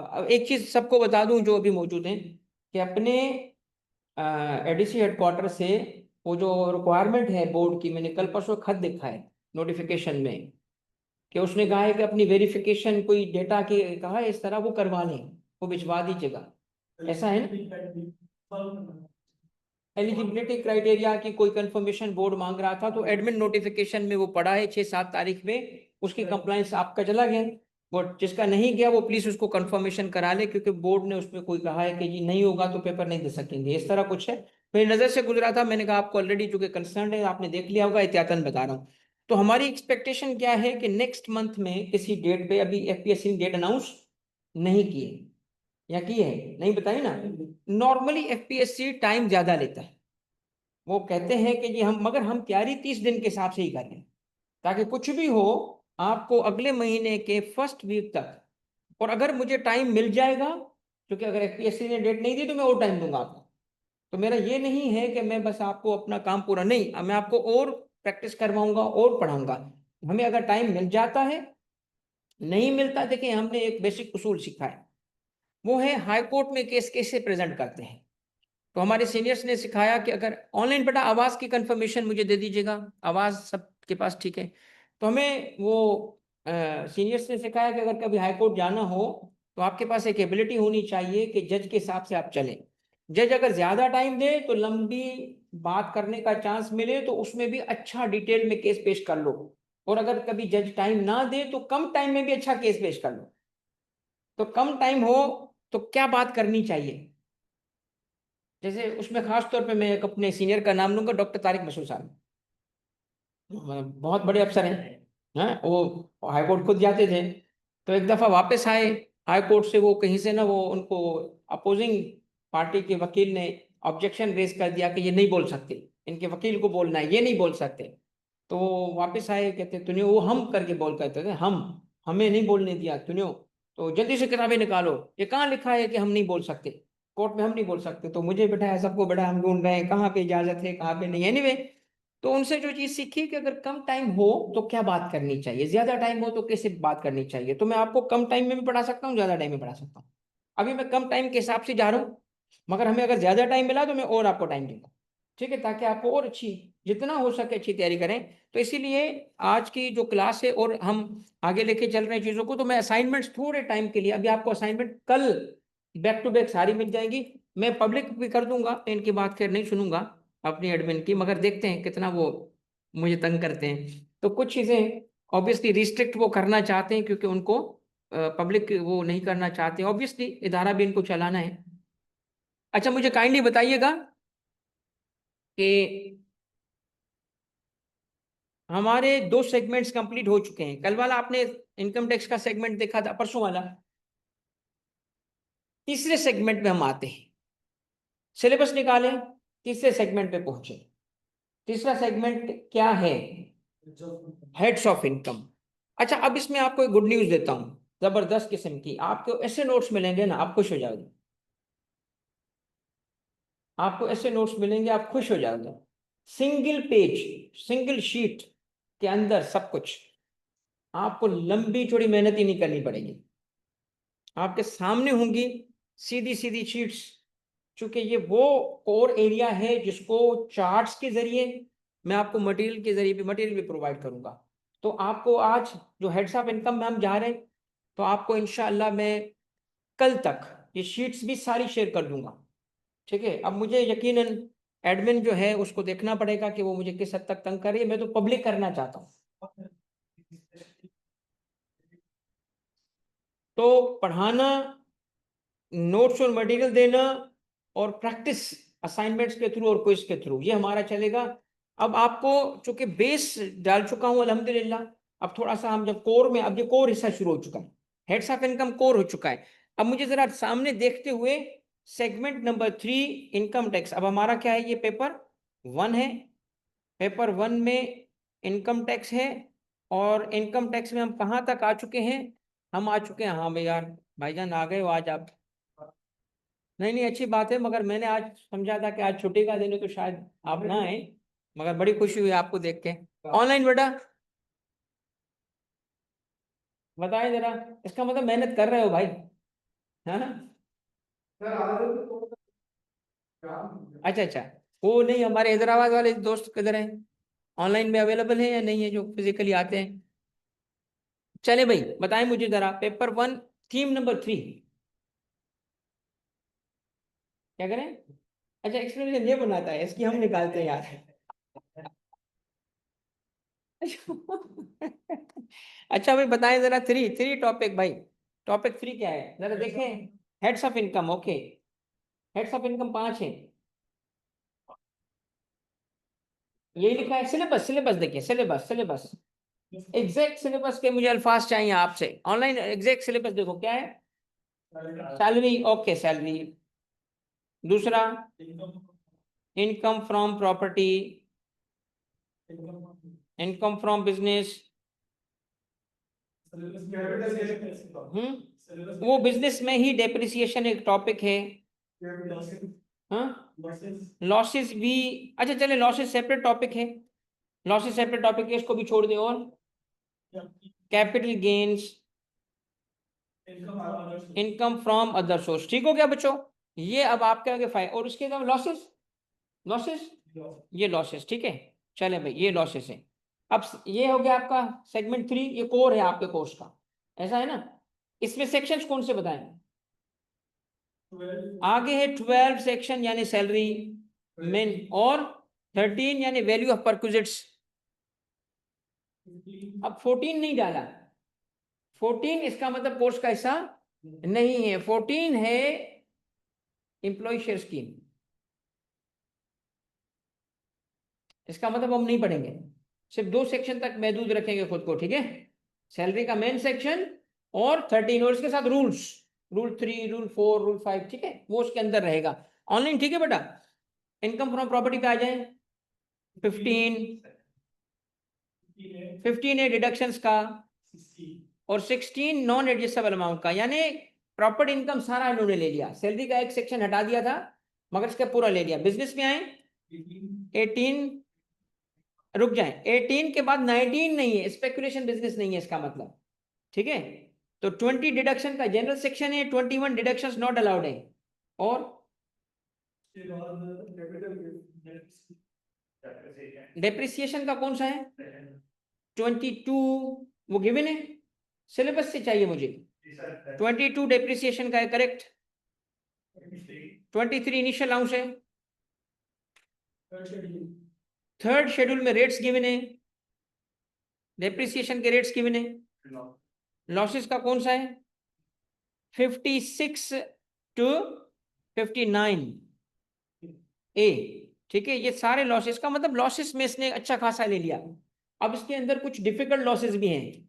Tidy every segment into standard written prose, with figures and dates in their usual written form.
अब एक चीज सबको बता दूं जो अभी मौजूद हैं कि अपने एडीसी हेडक्वार्टर से वो जो रिक्वायरमेंट है बोर्ड की, मैंने कल परसों खत देखा है नोटिफिकेशन में कि उसने कहा है कि अपनी वेरिफिकेशन कोई डेटा के कहा है इस तरह वो करवा लें, वो भिजवा दीजिएगा, ऐसा है ना। एलिजिबिलिटी क्राइटेरिया की कोई कंफर्मेशन बोर्ड मांग रहा था, तो एडमिन नोटिफिकेशन में वो पड़ा है 6-7 तारीख में, उसकी कंप्लायंस आपका चला गया। और जिसका नहीं गया वो प्लीज उसको कंफर्मेशन करा ले, क्योंकि बोर्ड ने उसमें कोई कहा है कि जी नहीं होगा तो पेपर नहीं दे सकेंगे, इस तरह कुछ है। मेरी नजर से गुजरा था, मैंने कहा आपको ऑलरेडी चूंकि कंसर्न है आपने देख लिया होगा, एहतियातन बता रहा हूँ। तो हमारी एक्सपेक्टेशन क्या है कि नेक्स्ट मंथ में किसी डेट पे, अभी एफपीएससी ने डेट अनाउंस नहीं की है या की है नहीं बताई ना। नॉर्मली एफपीएससी टाइम ज्यादा लेता है, वो कहते हैं कि जी हम, मगर हम तैयारी 30 दिन के हिसाब से ही कर रहे हैं, ताकि कुछ भी हो आपको अगले महीने के फर्स्ट वीक तक। और अगर मुझे टाइम मिल जाएगा, क्योंकि अगर एफपीएससी ने डेट नहीं दी तो मैं और टाइम दूंगा आपको। तो मेरा ये नहीं है कि मैं बस आपको अपना काम पूरा नहीं, मैं आपको और प्रैक्टिस करवाऊंगा और पढ़ाऊंगा। हमें अगर टाइम मिल जाता है, नहीं मिलता, देखिए हमने एक बेसिक उसूल सीखा है, वो है हाई कोर्ट में केस कैसे प्रेजेंट करते हैं। तो हमारे सीनियर्स ने सिखाया कि अगर ऑनलाइन बेटा आवाज की कंफर्मेशन मुझे दे दीजिएगा, आवाज सबके पास ठीक है। तो हमें वो सीनियर्स ने सिखाया कि अगर कभी हाई कोर्ट जाना हो तो आपके पास एक एबिलिटी होनी चाहिए कि जज के हिसाब से आप चलें। जज अगर ज्यादा टाइम दे तो लंबी बात करने का चांस मिले, तो उसमें भी अच्छा डिटेल में केस पेश कर लो। और अगर कभी जज टाइम ना दे तो कम टाइम में भी अच्छा केस पेश कर लो। तो कम टाइम हो तो क्या बात करनी चाहिए, जैसे उसमें खास तौर पे मैं एक अपने सीनियर का नाम लूंगा, डॉक्टर तारिक मसूद साहब, बहुत बड़े अफसर हैं, वो हाई कोर्ट खुद जाते थे। तो एक दफा वापस आए हाई कोर्ट से, वो कहीं से ना, वो उनको अपोजिंग पार्टी के वकील ने ऑब्जेक्शन रेज कर दिया कि ये नहीं बोल सकते, इनके वकील को बोलना है, ये नहीं बोल सकते। तो वो वापस आए, कहते तूने, वो हम करके बोल करते थे, हम, हमें नहीं बोलने दिया तूने, तो जल्दी से किताबें निकालो, ये कहाँ लिखा है कि हम नहीं बोल सकते, कोर्ट में हम नहीं बोल सकते। तो मुझे बैठाया, सबको बैठा, हम ढूंढ रहे हैं कहाँ पे इजाजत है कहाँ पे नहीं, एनीवे। तो उनसे जो चीज सीखी कि अगर कम टाइम हो तो क्या बात करनी चाहिए, ज्यादा टाइम हो तो कैसे बात करनी चाहिए। तो मैं आपको कम टाइम में भी पढ़ा सकता हूँ, ज्यादा टाइम में पढ़ा सकता हूँ। अभी मैं कम टाइम के हिसाब से जा रहा हूँ, मगर हमें अगर ज्यादा टाइम मिला तो मैं और आपको टाइम दूंगा, ठीक है, ताकि आपको और अच्छी, जितना हो सके अच्छी तैयारी करें। तो इसीलिए आज की जो क्लास है और हम आगे लेके चल रहे हैं चीजों को, तो मैं असाइनमेंट्स थोड़े टाइम के लिए, अभी आपको असाइनमेंट कल बैक टू बैक सारी मिल जाएंगी। मैं पब्लिक भी कर दूंगा, मैं इनकी बात खैर नहीं सुनूंगा अपनी एडमिन की, मगर देखते हैं कितना वो मुझे तंग करते हैं। तो कुछ चीजें ऑब्वियसली रिस्ट्रिक्ट वो करना चाहते हैं, क्योंकि उनको पब्लिक वो नहीं करना चाहते, ऑब्वियसली इदारा भी इनको चलाना है। अच्छा मुझे काइंडली बताइएगा कि हमारे 2 सेगमेंट्स कंप्लीट हो चुके हैं। कल वाला आपने इनकम टैक्स का सेगमेंट देखा था, परसों वाला। तीसरे सेगमेंट में हम आते हैं, सिलेबस निकालें, तीसरे सेगमेंट पे पहुंचे। तीसरा सेगमेंट क्या है? Heads of income. अच्छा अब इसमें आपको एक गुड न्यूज देता हूं, जबरदस्त किस्म की, आपको ऐसे नोट्स मिलेंगे ना आप खुश हो जाओगे, आपको ऐसे नोट्स मिलेंगे आप खुश हो जाओगे। सिंगल पेज, सिंगल शीट के अंदर सब कुछ, आपको लंबी चौड़ी मेहनत ही नहीं करनी पड़ेगी, आपके सामने होंगी सीधी सीधी शीट्स। चूंकि ये वो कोर एरिया है जिसको चार्ट्स के जरिए, मैं आपको मटेरियल के जरिए भी, मटेरियल भी प्रोवाइड करूंगा। तो आपको आज जो हेड्स ऑफ इनकम में हम जा रहे हैं, तो आपको इंशाअल्लाह मैं कल तक ये शीट्स भी सारी शेयर कर दूंगा, ठीक है। अब मुझे यकीनन एडमिन जो है उसको देखना पड़ेगा कि वो मुझे किस हद तक तंग करे, मैं तो पब्लिक करना चाहता हूँ। तो पढ़ाना, नोट्स और मटेरियल देना, और प्रैक्टिस असाइनमेंट्स के थ्रू और क्विज के थ्रू, ये हमारा चलेगा। अब आपको चूंकि बेस डाल चुका हूं अल्हम्दुलिल्लाह, अब थोड़ा सा हम जब कोर में, अब ये कोर हिस्सा शुरू हो चुका है, हेड्स ऑफ इनकम कोर हो चुका है। अब मुझे जरा सामने देखते हुए सेगमेंट नंबर 3 इनकम टैक्स, अब हमारा क्या है, ये पेपर 1 है। पेपर 1 में इनकम टैक्स है, और इनकम टैक्स में हम कहाँ तक आ चुके हैं? हम आ चुके हैं, हाँ भाई यार, भाईजान आ गए हो आज आप। नहीं नहीं अच्छी बात है, मगर मैंने आज समझा था कि आज छुट्टी का दिन है तो शायद आप ना आए, मगर बड़ी खुशी हुई आपको देख के। ऑनलाइन बेटा बताएं जरा, इसका मतलब मेहनत कर रहे हो भाई। हाँ अच्छा अच्छा, वो नहीं, हमारे हैदराबाद वाले दोस्त किधर हैं, ऑनलाइन में अवेलेबल है या नहीं है जो फिजिकली आते हैं? चले भाई, बताएं मुझे जरा, पेपर 1 थीम नंबर 3 क्या करें? अच्छा, एक्सप्लेनेशन ये बनाता है, इसकी हम निकालते हैं यार। अच्छा भाई बताएं जरा, थ्री थ्री टॉपिक भाई, टॉपिक 3 क्या है जरा देखें। Heads of income, okay, heads of income 5 है, यही लिखा है। सिलेबस, सिलेबस देखिए, सिलेबस, सिलेबस एग्जैक्ट सिलेबस के मुझे अल्फाज चाहिए आपसे, ऑनलाइन एग्जैक्ट सिलेबस देखो क्या है। Salary, okay salary. दूसरा, income from property, income from business. वो बिजनेस में ही डेप्रिसिएशन एक टॉपिक है। हाँ, लॉसेस भी, अच्छा चले लॉसेस सेपरेट टॉपिक है, लॉसेस सेपरेट टॉपिक है, इसको भी छोड़ दे। और capital gains, income from other source, ठीक हो गया बच्चों? ये अब आपके आगे फाइल, और उसके बाद लॉसेस, लॉसेस, ये लॉसेस, ठीक है। चले भाई, ये लॉसेस है। अब ये हो गया आपका सेगमेंट 3, ये कोर है आपके कोर्स का, ऐसा है ना? इसमें सेक्शंस कौन से बताएं? आगे है 12 सेक्शन यानी सैलरी मेन, और 13 यानी वैल्यू ऑफ परक्विजिट्स। अब 14 नहीं डाला, 14 इसका मतलब कोर्स का हिस्सा नहीं है, 14 है एम्प्लॉय शेयर स्कीम, इसका मतलब हम नहीं पढ़ेंगे, सिर्फ 2 सेक्शन तक महदूद रखेंगे खुद को, ठीक है? सैलरी का मेन सेक्शन और 13, और इसके साथ रूल्स, रूल 3, रूल 4, रूल 5, ठीक है, वो उसके अंदर रहेगा। ऑनलाइन, ठीक है बेटा? इनकम फ्रॉम प्रॉपर्टी पे आ जाए। 15, 15 है डिडक्शंस का, और 16 नॉन एडजस्टेबल अमाउंट का, यानी प्रॉपर्टी इनकम सारा इन्होंने ले लिया, सैलरी का एक सेक्शन हटा दिया था मगर इसका पूरा ले लिया। बिजनेस में आए 18, रुक जाए, 18 के बाद 19 नहीं है, स्पेकुलेशन बिजनेस नहीं है इसका मतलब, ठीक है? तो 20 डिडक्शन का जनरल सेक्शन है, 21 डिडक्शंस नॉट अलाउड है। और डेप्रिसिएशन का कौन सा है? 22, वो गिवन है, सिलेबस से चाहिए मुझे। 22 डेप्रिसिएशन का है, करेक्ट। 23 इनिशियल अलाउंस है। थर्ड शेड्यूल में रेट्स गिवन है, डेप्रिसिएशन के रेट्स गिवन है। लॉसेस का कौन सा है? 56 टू 59 ए, ठीक है? ये सारे लॉसेस का मतलब, लॉसेस में इसने अच्छा खासा ले लिया। अब इसके अंदर कुछ डिफिकल्ट लॉसेस भी हैं,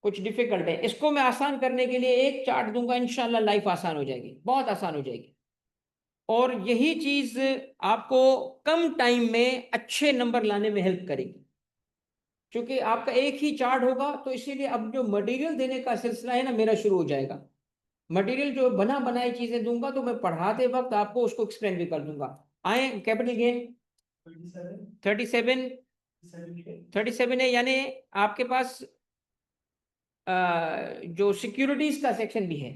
कुछ डिफिकल्ट है, इसको मैं आसान करने के लिए एक चार्ट दूंगा, इंशाल्लाह लाइफ आसान हो जाएगी, बहुत आसान हो जाएगी। और यही चीज आपको कम टाइम में अच्छे नंबर लाने में हेल्प करेगी, क्योंकि आपका एक ही चार्ट होगा, तो इसीलिए अब जो मटेरियल देने का सिलसिला है ना मेरा शुरू हो जाएगा। मटेरियल जो बना बनाई चीजें दूंगा, तो मैं पढ़ाते वक्त आपको उसको एक्सप्लेन भी कर दूंगा। आए कैपिटल गेन 37, 37 है, यानी आपके पास जो सिक्योरिटीज का सेक्शन भी है।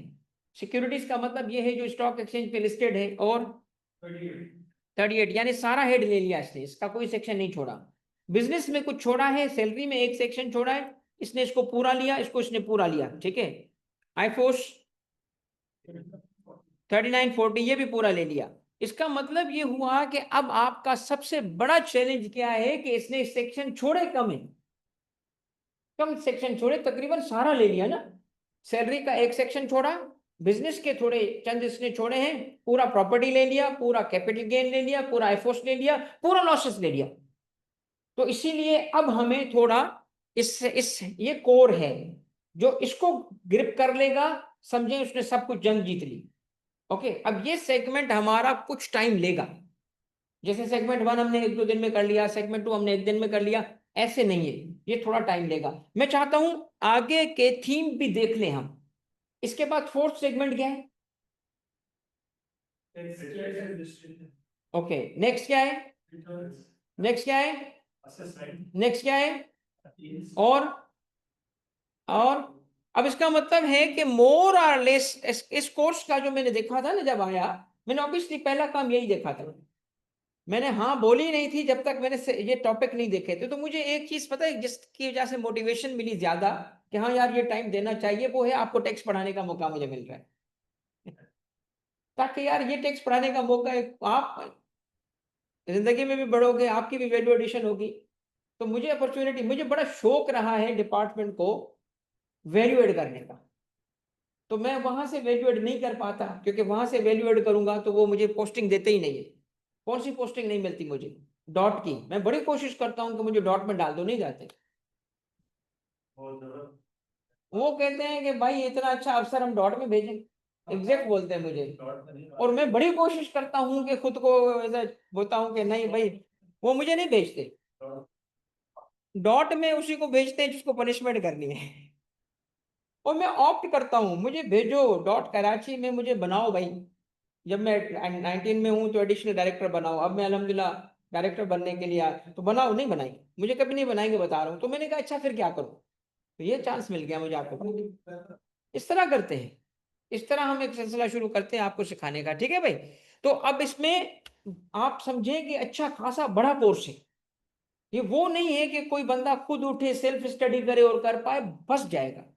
सिक्योरिटीज का मतलब ये है जो स्टॉक एक्सचेंज पे लिस्टेड है, और 38 यानी सारा हेड ले लिया इसने, इसका कोई सेक्शन नहीं छोड़ा। बिजनेस में कुछ छोड़ा है, सैलरी में एक सेक्शन छोड़ा है, इसने इसको पूरा लिया, इसको इसने पूरा लिया, ठीक है? आईफोर्स 39, 40 ये भी पूरा ले लिया। इसका मतलब ये हुआ कि अब आपका सबसे बड़ा चैलेंज क्या है कि इसने सेक्शन छोड़े कम है, कम सेक्शन छोड़े, तकरीबन सारा ले लिया ना। सैलरी का एक सेक्शन छोड़ा, बिजनेस के थोड़े चंद इसने छोड़े हैं, पूरा प्रॉपर्टी ले लिया, पूरा कैपिटल गेन ले लिया, पूरा एफओस ले लिया, पूरा लॉसेस ले लिया। तो इसीलिए अब हमें थोड़ा इस ये कोर है, जो इसको ग्रिप कर लेगा, समझे उसने सब कुछ जंग जीत ली। ओके, अब ये सेगमेंट हमारा कुछ टाइम लेगा, जैसे सेगमेंट 1 हमने 1-2 दिन में कर लिया, सेगमेंट 2 हमने 1 दिन में कर लिया, ऐसे नहीं है, ये थोड़ा टाइम लेगा। मैं चाहता हूं आगे के थीम भी देख लें हम। इसके बाद फोर्थ सेगमेंट क्या है? ओके, नेक्स्ट क्या है? नेक्स्ट क्या है? नेक्स्ट क्या है? और और अब इसका मतलब है कि मोर और लेस इस कोर्स का जो मैंने देखा था ना, जब आया मैंने ऑब्वियसली पहला काम यही देखा था। मैंने हाँ बोली नहीं थी जब तक मैंने ये टॉपिक नहीं देखे थे। तो मुझे एक चीज पता है जिसकी वजह से मोटिवेशन मिली ज्यादा कि हाँ यार ये टाइम देना चाहिए, वो है आपको टेक्स्ट पढ़ाने का मौका मुझे मिल रहा है। ताकि यार ये टेक्स्ट पढ़ाने का मौका है, आप जिंदगी में भी बढ़ोगे, आपकी भी वैल्यू एडिशन होगी। तो मुझे अपॉर्चुनिटी, मुझे बड़ा शौक रहा है डिपार्टमेंट को वैल्यू एड करने का। तो मैं वहां से वैल्यू एड नहीं कर पाता, क्योंकि वहां से वैल्यू एड करूंगा तो वो मुझे पोस्टिंग देते ही नहीं है। कौन सी पोस्टिंग नहीं मिलती मुझे? डॉट की। मैं बड़ी कोशिश करता हूं कि मुझे डॉट में डाल दो, नहीं जाते। वो कहते हैं कि भाई इतना अच्छा अफसर हम डॉट में भेजें, एग्जैक्ट बोलते हैं मुझे। और मैं बड़ी कोशिश करता हूं कि खुद को ऐसा बोलता हूं कि नहीं भाई, वो मुझे नहीं भेजते। डॉट में उसी को भेजते हैं जिसको पनिशमेंट करनी है। और मैं ऑप्ट करता हूँ, मुझे भेजो डॉट कराची में, मुझे बनाओ भाई। जब मैं 19 में हूँ तो एडिशनल डायरेक्टर बनाओ, अब मैं अल्हम्दुलिल्लाह डायरेक्टर बनने के लिए आया, तो बनाओ। नहीं बनाएंगे, मुझे कभी नहीं बनाएंगे, बता रहा हूँ। तो मैंने कहा अच्छा फिर क्या करूँ, तो ये चांस मिल गया मुझे आपको। इस तरह करते हैं, इस तरह हम एक सिलसिला शुरू करते हैं आपको सिखाने का, ठीक है भाई। तो अब इसमें आप समझें कि अच्छा खासा बड़ा कोर्स है। ये वो नहीं है कि कोई बंदा खुद उठे सेल्फ स्टडी करे और कर पाए, फंस जाएगा।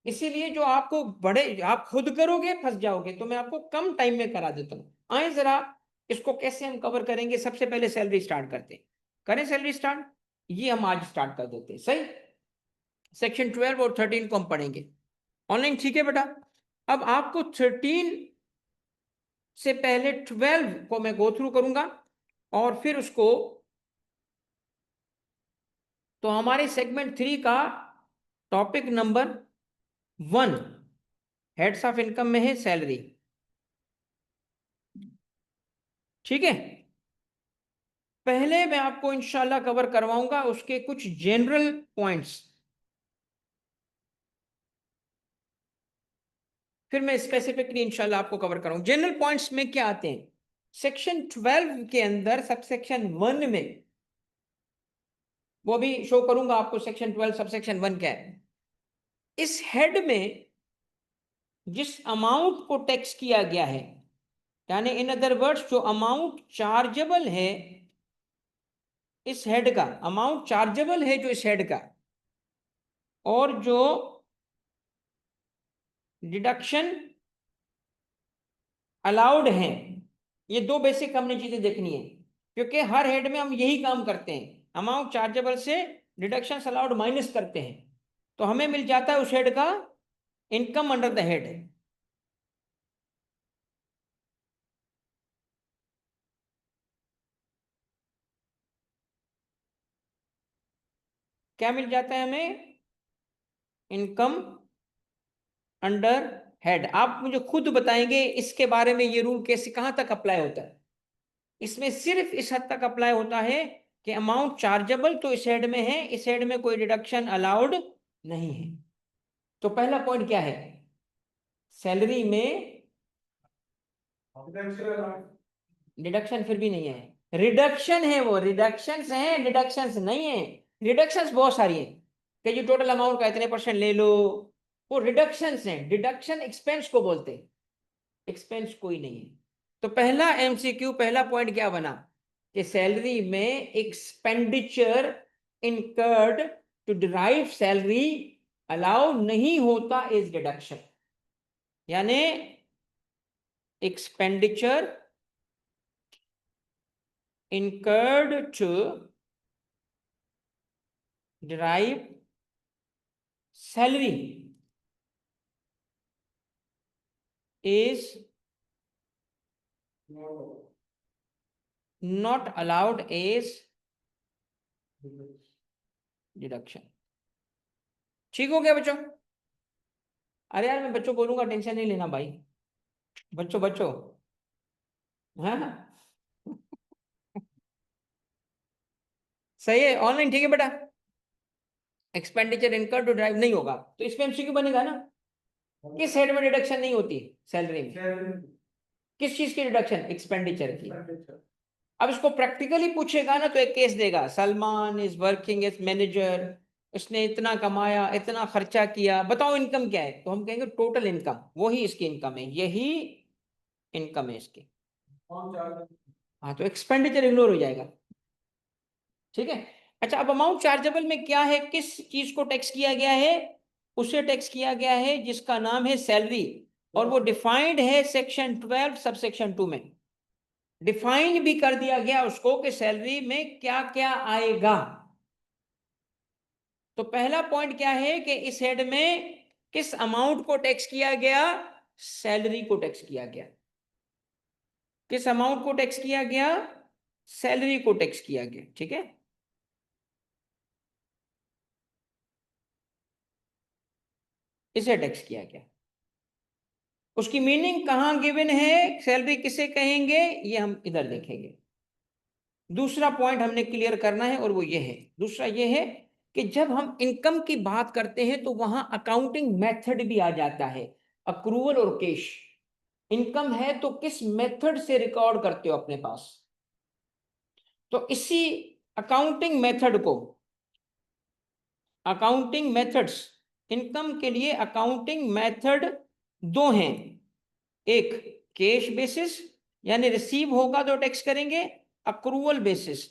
इसीलिए जो आपको बड़े, आप खुद करोगे फंस जाओगे, तो मैं आपको कम टाइम में करा देता हूँ। आए जरा इसको कैसे हम कवर करेंगे। सबसे पहले सैलरी स्टार्ट करते हैं, करें सैलरी स्टार्ट। ये हम आज स्टार्ट कर देते हैं, सही। सेक्शन 12 और 13 को हम पढ़ेंगे ऑनलाइन, ठीक है बेटा। अब आपको 13 से पहले 12 को मैं गो थ्रू करूंगा, और फिर उसको, तो हमारे सेगमेंट 3 का topic number 1 heads of income में है सैलरी, ठीक है। पहले मैं आपको इंशाल्लाह कवर करवाऊंगा उसके कुछ जनरल पॉइंट्स, फिर मैं स्पेसिफिकली इंशाल्लाह आपको कवर करूंगा। जनरल पॉइंट्स में क्या आते हैं, सेक्शन 12 के अंदर सबसेक्शन 1 में, वो भी शो करूंगा आपको सेक्शन 12 सबसेक्शन 1 क्या है। इस हेड में जिस अमाउंट को टैक्स किया गया है, यानी इन अदर वर्ड्स जो अमाउंट चार्जेबल है, इस हेड का अमाउंट चार्जेबल है जो इस हेड का, और जो डिडक्शन अलाउड हैं, ये दो बेसिक हमने चीजें देखनी है। क्योंकि हर हेड में हम यही काम करते हैं, अमाउंट चार्जेबल से डिडक्शन अलाउड माइनस करते हैं, तो हमें मिल जाता है उस हेड का इनकम अंडर द हेड। क्या मिल जाता है हमें? Income under head. आप मुझे खुद बताएंगे इसके बारे में, ये रूल कैसे कहां तक अप्लाई होता है। इसमें सिर्फ इस हद तक अप्लाई होता है कि अमाउंट चार्जेबल तो इस हेड में है, इस हेड में कोई डिडक्शन अलाउड नहीं है। तो पहला पॉइंट क्या है, सैलरी में डिडक्शन फिर भी नहीं है, रिडक्शन है। वो रिडक्शंस हैं, डिडक्शंस नहीं है। रिडक्शंस बहुत सारी हैं कि जो टोटल अमाउंट का इतने % ले लो, वो रिडक्शंस हैं। डिडक्शन एक्सपेंस को बोलते हैं, एक्सपेंस कोई नहीं है। तो पहला एमसीक्यू, पहला पॉइंट क्या बना कि सैलरी में expenditure incurred to derive salary allow नहीं होता इज डिडक्शन। यानी expenditure incurred to derive salary is not allowed as deduction। ठीक हो गया बच्चों? अरे यार मैं बच्चों बोलूंगा, टेंशन नहीं लेना भाई। बच्चों बच्चों, हाँ सही है, ऑनलाइन ठीक है बेटा। एक्सपेंडिचर इनकर्ड टू ड्राइव नहीं होगा, तो इसमें एमसीक्यू बनेगा ना, किस हेड में डिडक्शन नहीं होती सैलरी में? किस चीज की डिडक्शन? एक्सपेंडिचर की। अब इसको प्रैक्टिकली पूछेगा ना तो एक केस देगा, Salman is working as manager इसने इतना कमाया, इतना खर्चा किया, बताओ इनकम क्या है, तो हम कहेंगे टोटल इनकम, वही इसकी इनकम है, यही इनकम है इसकी। हाँ, तो एक्सपेंडिचर इग्नोर हो जाएगा, ठीक है। अच्छा, अब अमाउंट चार्जेबल में क्या है, किस चीज को टैक्स किया गया है, उसे टैक्स किया गया है जिसका नाम है सैलरी, और वो डिफाइंड है सेक्शन 12 सब सेक्शन 2 में। डिफाइन भी कर दिया गया उसको कि सैलरी में क्या क्या आएगा। तो पहला पॉइंट क्या है कि इस हेड में किस अमाउंट को टैक्स किया गया, सैलरी को टैक्स किया गया। किस अमाउंट को टैक्स किया गया, सैलरी को टैक्स किया गया, ठीक है। इसे टैक्स किया गया। उसकी मीनिंग कहां गिवन है, सैलरी किसे कहेंगे, ये हम इधर देखेंगे। दूसरा पॉइंट हमने क्लियर करना है और वो ये है, दूसरा ये है कि जब हम इनकम की बात करते हैं तो वहां अकाउंटिंग मेथड भी आ जाता है, अक्रूवल और कैश। इनकम है तो किस मेथड से रिकॉर्ड करते हो अपने पास, तो इसी अकाउंटिंग मेथड को, अकाउंटिंग मेथड्स, इनकम के लिए अकाउंटिंग मेथड दो हैं। एक कैश बेसिस, यानी रिसीव होगा तो टैक्स करेंगे, अक्रूवल बेसिस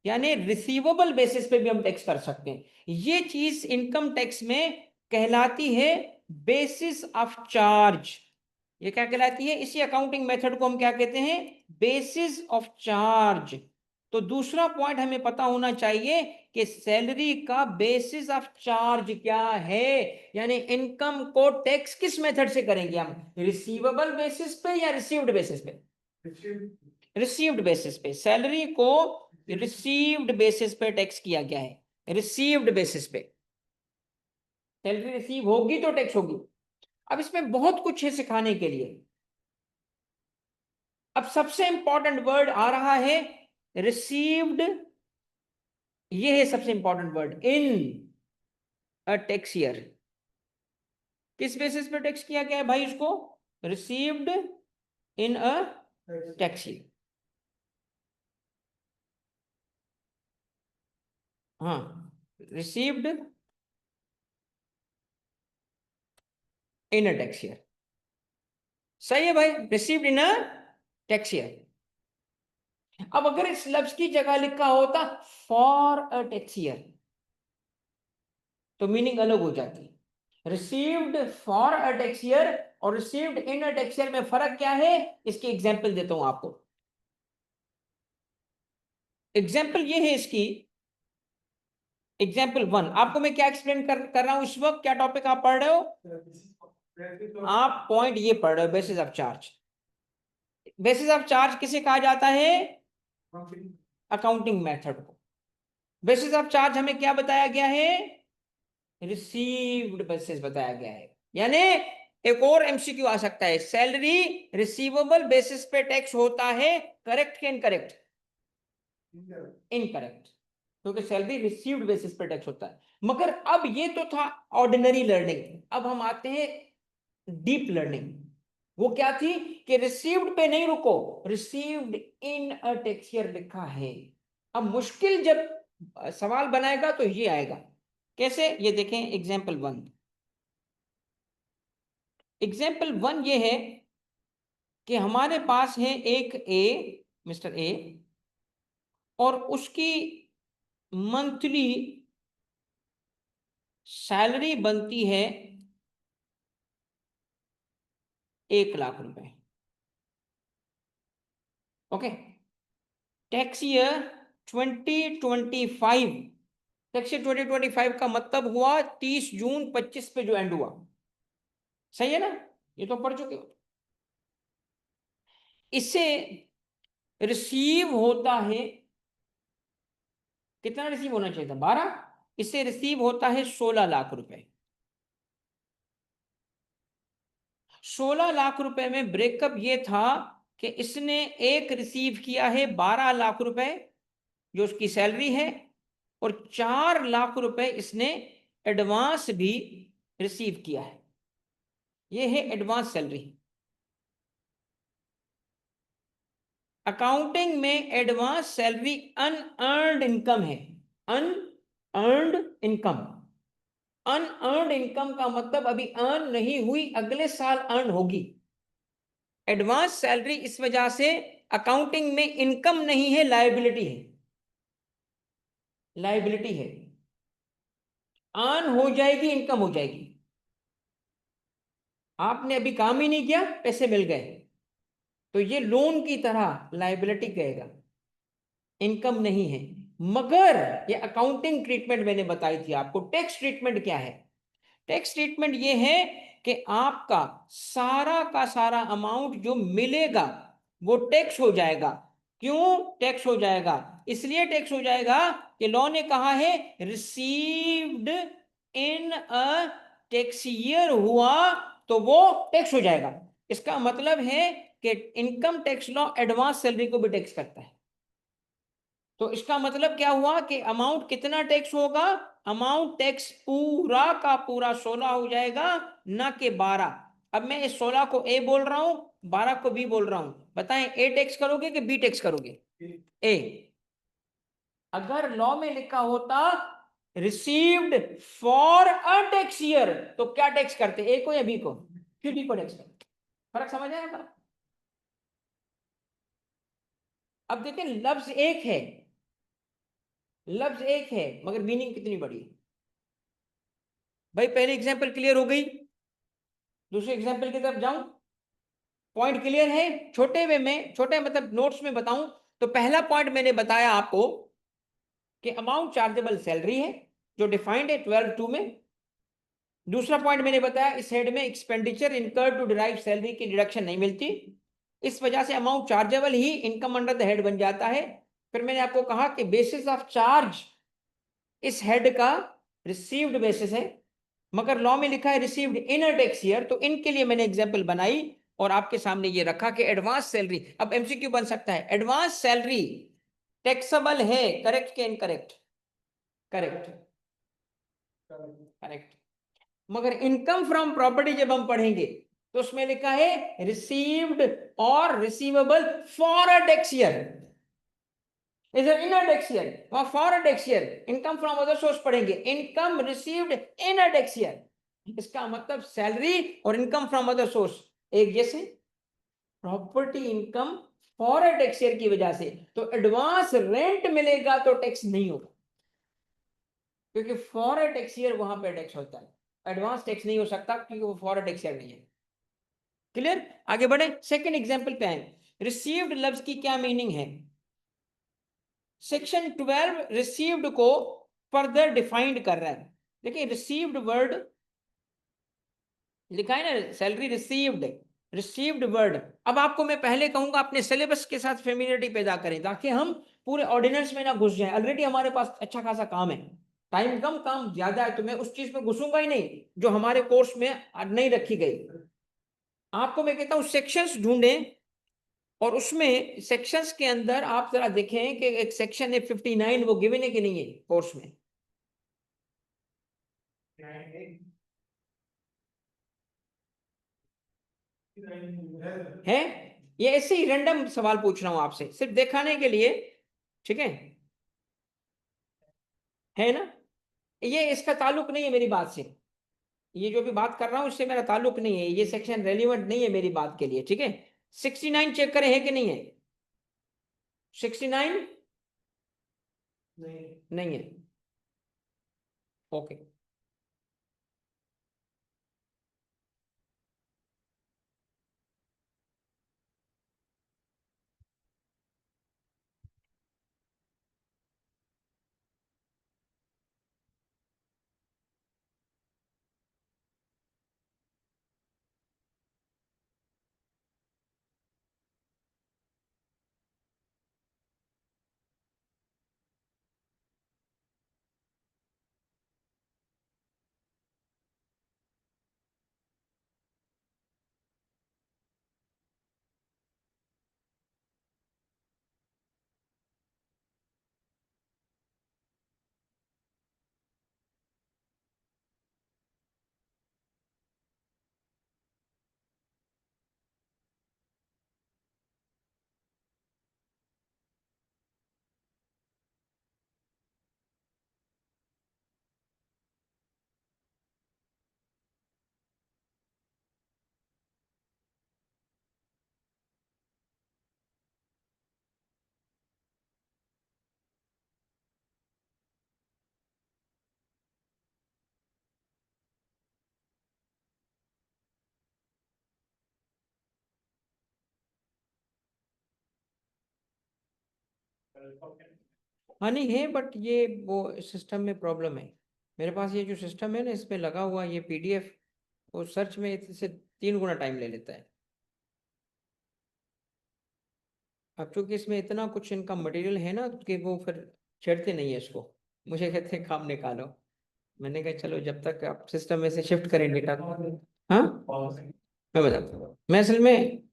यानी रिसीवेबल बेसिस पे भी हम टैक्स कर सकते हैं। ये चीज इनकम टैक्स में कहलाती है बेसिस ऑफ चार्ज। ये क्या कहलाती है, इसी अकाउंटिंग मेथड को हम क्या कहते हैं, बेसिस ऑफ चार्ज। तो दूसरा पॉइंट हमें पता होना चाहिए कि सैलरी का बेसिस ऑफ चार्ज क्या है, यानी इनकम को टैक्स किस मेथड से करेंगे हम, रिसीवेबल बेसिस पे या रिसीव्ड बेसिस पे, रिसीव्ड बेसिस पे। सैलरी को रिसीव्ड बेसिस पे टैक्स किया गया है, रिसीव्ड बेसिस पे। सैलरी रिसीव होगी तो टैक्स होगी। अब इसमें बहुत कुछ है सिखाने के लिए। अब सबसे इंपॉर्टेंट वर्ड आ रहा है रिसीव्ड, ये है सबसे important word, in a tax year. किस बेसिस पे टैक्स किया गया है भाई इसको, received in a tax year. हाँ, received in a tax year, सही है भाई, received in a tax year. अब अगर इस लफ्ज की जगह लिखा होता फॉर अ टैक्स ईयर तो मीनिंग अलग हो जाती। Received for a tax year और received in a tax year में फर्क क्या है, इसकी एग्जांपल देता हूं आपको। एग्जांपल ये है इसकी, एग्जाम्पल 1, आपको मैं क्या एक्सप्लेन कर रहा हूं इस वक्त, क्या टॉपिक आप पढ़ रहे हो, आप पॉइंट ये पढ़ रहे हो, basis of charge. Basis of charge किसे कहा जाता है, अकाउंटिंग मेथड को। बेसिस ऑफ चार्ज हमें क्या बताया गया है, रिसीव्ड बेसिस बताया गया है। यानी एक और एमसीक्यू आ सकता है, सैलरी रिसीवेबल बेसिस पे टैक्स होता है, करेक्ट के इनकरेक्ट, इनकरेक्ट, क्योंकि सैलरी रिसीव्ड बेसिस पे टैक्स होता है। मगर अब ये तो था ऑर्डिनरी लर्निंग, अब हम आते हैं डीप लर्निंग। वो क्या थी कि रिसीव्ड पे नहीं रुको, received in a tax year लिखा है। अब मुश्किल जब सवाल बनाएगा तो ये आएगा, कैसे, ये देखें एग्जाम्पल 1। एग्जाम्पल 1 ये है कि हमारे पास है एक ए, मिस्टर ए, और उसकी मंथली सैलरी बनती है 1 लाख रुपए। Okay, tax year 2025, tax year 2025 का मतलब हुआ 30 जून 25 पे जो एंड हुआ, सही है ना, ये तो पढ़ चुके हो। इससे रिसीव होता है, कितना रिसीव होना चाहिए था, 12, इससे रिसीव होता है 16 लाख रुपए। 16 लाख रुपए में ब्रेकअप ये था कि इसने एक रिसीव किया है 12 लाख रुपए जो उसकी सैलरी है, और 4 लाख रुपए इसने एडवांस भी रिसीव किया है, ये है एडवांस सैलरी। अकाउंटिंग में एडवांस सैलरी अनअर्न्ड इनकम है, अनअर्न्ड इनकम। अनअर्न्ड इनकम का मतलब अभी अर्न नहीं हुई, अगले साल अर्न होगी। एडवांस सैलरी इस वजह से अकाउंटिंग में इनकम नहीं है, लायबिलिटी है, लायबिलिटी है। अर्न हो जाएगी, इनकम हो जाएगी। आपने अभी काम ही नहीं किया, पैसे मिल गए, तो ये लोन की तरह लायबिलिटी कहेगा, इनकम नहीं है। मगर ये अकाउंटिंग ट्रीटमेंट मैंने बताई थी आपको। टैक्स ट्रीटमेंट क्या है? टैक्स ट्रीटमेंट ये है कि आपका सारा का सारा अमाउंट जो मिलेगा वो टैक्स हो जाएगा। क्यों टैक्स हो जाएगा? इसलिए टैक्स हो जाएगा कि लॉ ने कहा है received in a tax year हुआ तो वो टैक्स हो जाएगा। इसका मतलब है कि income tax law advance salary को भी टैक्स करता है। तो इसका मतलब क्या हुआ कि अमाउंट कितना टैक्स होगा? अमाउंट टैक्स पूरा का पूरा 16 हो जाएगा, ना कि 12। अब मैं इस 16 को ए बोल रहा हूं, 12 को बी बोल रहा हूं। बताएं ए टैक्स करोगे कि बी टैक्स करोगे? ए। अगर लॉ में लिखा होता received for a tax year तो क्या टैक्स करते, ए को या बी को? फिर बी को टैक्स करते। फर्क समझ आया फर्क? अब देखिए लफ्ज एक है, लफ्ज एक है, मगर मीनिंग कितनी बड़ी है। भाई पहली एग्जांपल क्लियर हो गई, दूसरे एग्जांपल की तरफ जाऊं? पॉइंट क्लियर है? छोटे वे में, छोटे मतलब नोट्स में बताऊं तो पहला पॉइंट मैंने बताया आपको कि अमाउंट चार्जेबल सैलरी है जो डिफाइंड है 12(2) में। दूसरा पॉइंट मैंने बताया इस हेड में expenditure incurred to derive salary की डिडक्शन नहीं मिलती, इस वजह से अमाउंट चार्जेबल ही इनकम अंडर द हेड बन जाता है। फिर मैंने आपको कहा कि बेसिस ऑफ चार्ज इस हेड का रिसीव्ड बेसिस है, मगर लॉ में लिखा है received in a tax year, तो इनके लिए मैंने एग्जांपल बनाई और आपके सामने ये रखा कि एडवांस सैलरी। अब एमसीक्यू बन सकता है, एडवांस सैलरी टैक्सेबल है, करेक्ट के इनकरेक्ट? Correct, correct. मगर इनकम फ्रॉम प्रॉपर्टी जब हम पढ़ेंगे तो उसमें लिखा है रिसीव्ड और receivable for a tax year, इधर इन अ टैक्स ईयर, वहां for a tax year. Income from other source पढ़ेंगे income received in a tax year. इसका मतलब सैलरी और इनकम फ्रॉम अदर सोर्स एक जैसे। Property income for a tax year की वजह से, तो एडवांस रेंट मिलेगा तो टैक्स नहीं होगा, क्योंकि फॉर अ टैक्स ईयर वहां पे टैक्स होता है। एडवांस टैक्स नहीं हो सकता क्योंकि वो फॉर अ टैक्स ईयर नहीं है। क्लियर? आगे बढ़े, सेकंड एग्जांपल पे आए। रिसीव्ड लफ्ज की क्या मीनिंग है? सेक्शन 12 रिसीव्ड को फर्दर डिफाइंड कर रहा है। देखिए रिसीव्ड वर्ड लिखा है ना, सैलरी रिसीव्ड, रिसीव्ड वर्ड। अब आपको मैं पहले कहूंगा अपने सिलेबस के साथ फेमिलियरिटी पैदा करें ताकि हम पूरे ऑर्डिनेंस में ना घुस जाएं। ऑलरेडी हमारे पास अच्छा खासा काम है, टाइम कम काम ज्यादा है, तो मैं उस चीज में घुसूंगा ही नहीं जो हमारे कोर्स में नहीं रखी गई। आपको मैं कहता हूं सेक्शंस ढूंढें, और उसमें सेक्शंस के अंदर आप जरा देखें कि एक सेक्शन है 59, वो गिवन है कि नहीं है कोर्स में? है? ये ऐसे ही रैंडम सवाल पूछ रहा हूं आपसे सिर्फ दिखाने के लिए, ठीक है ना? ये इसका ताल्लुक नहीं है मेरी बात से, ये जो भी बात कर रहा हूं इससे मेरा ताल्लुक नहीं है, ये सेक्शन रेलिवेंट नहीं है मेरी बात के लिए, ठीक है? 69 चेक करें है कि नहीं है? 69 नहीं है, ओके। हाँ नहीं है, बट ये वो सिस्टम में प्रॉब्लम है। मेरे पास ये जो सिस्टम है ना, इसमें लगा हुआ ये पीडीएफ, वो सर्च में इससे 3 गुना टाइम ले लेता है। अब चूंकि इसमें इतना कुछ इनका मटेरियल है ना कि वो फिर छेड़ते नहीं है इसको, मुझे कहते हैं काम निकालो। मैंने कहा चलो जब तक आप सिस्टम में से शिफ्ट करें डेटा। हाँ मैं बताता हूँ, मैं असल में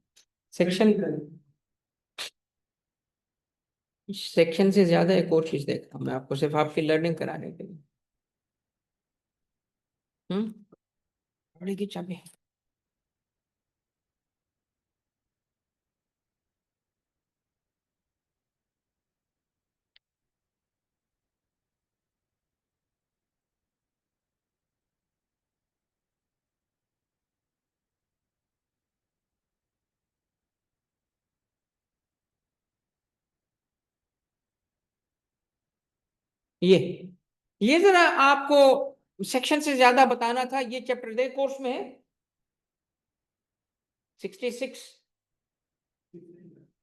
सेक्शन सेक्शन से ज्यादा एक और चीज देखता हूँ मैं आपको, सिर्फ आपकी लर्निंग कराने के लिए। गाड़ी की चाबी। ये ये जरा आपको सेक्शन से ज्यादा बताना था, ये चैप्टर दे कोर्स में है 66,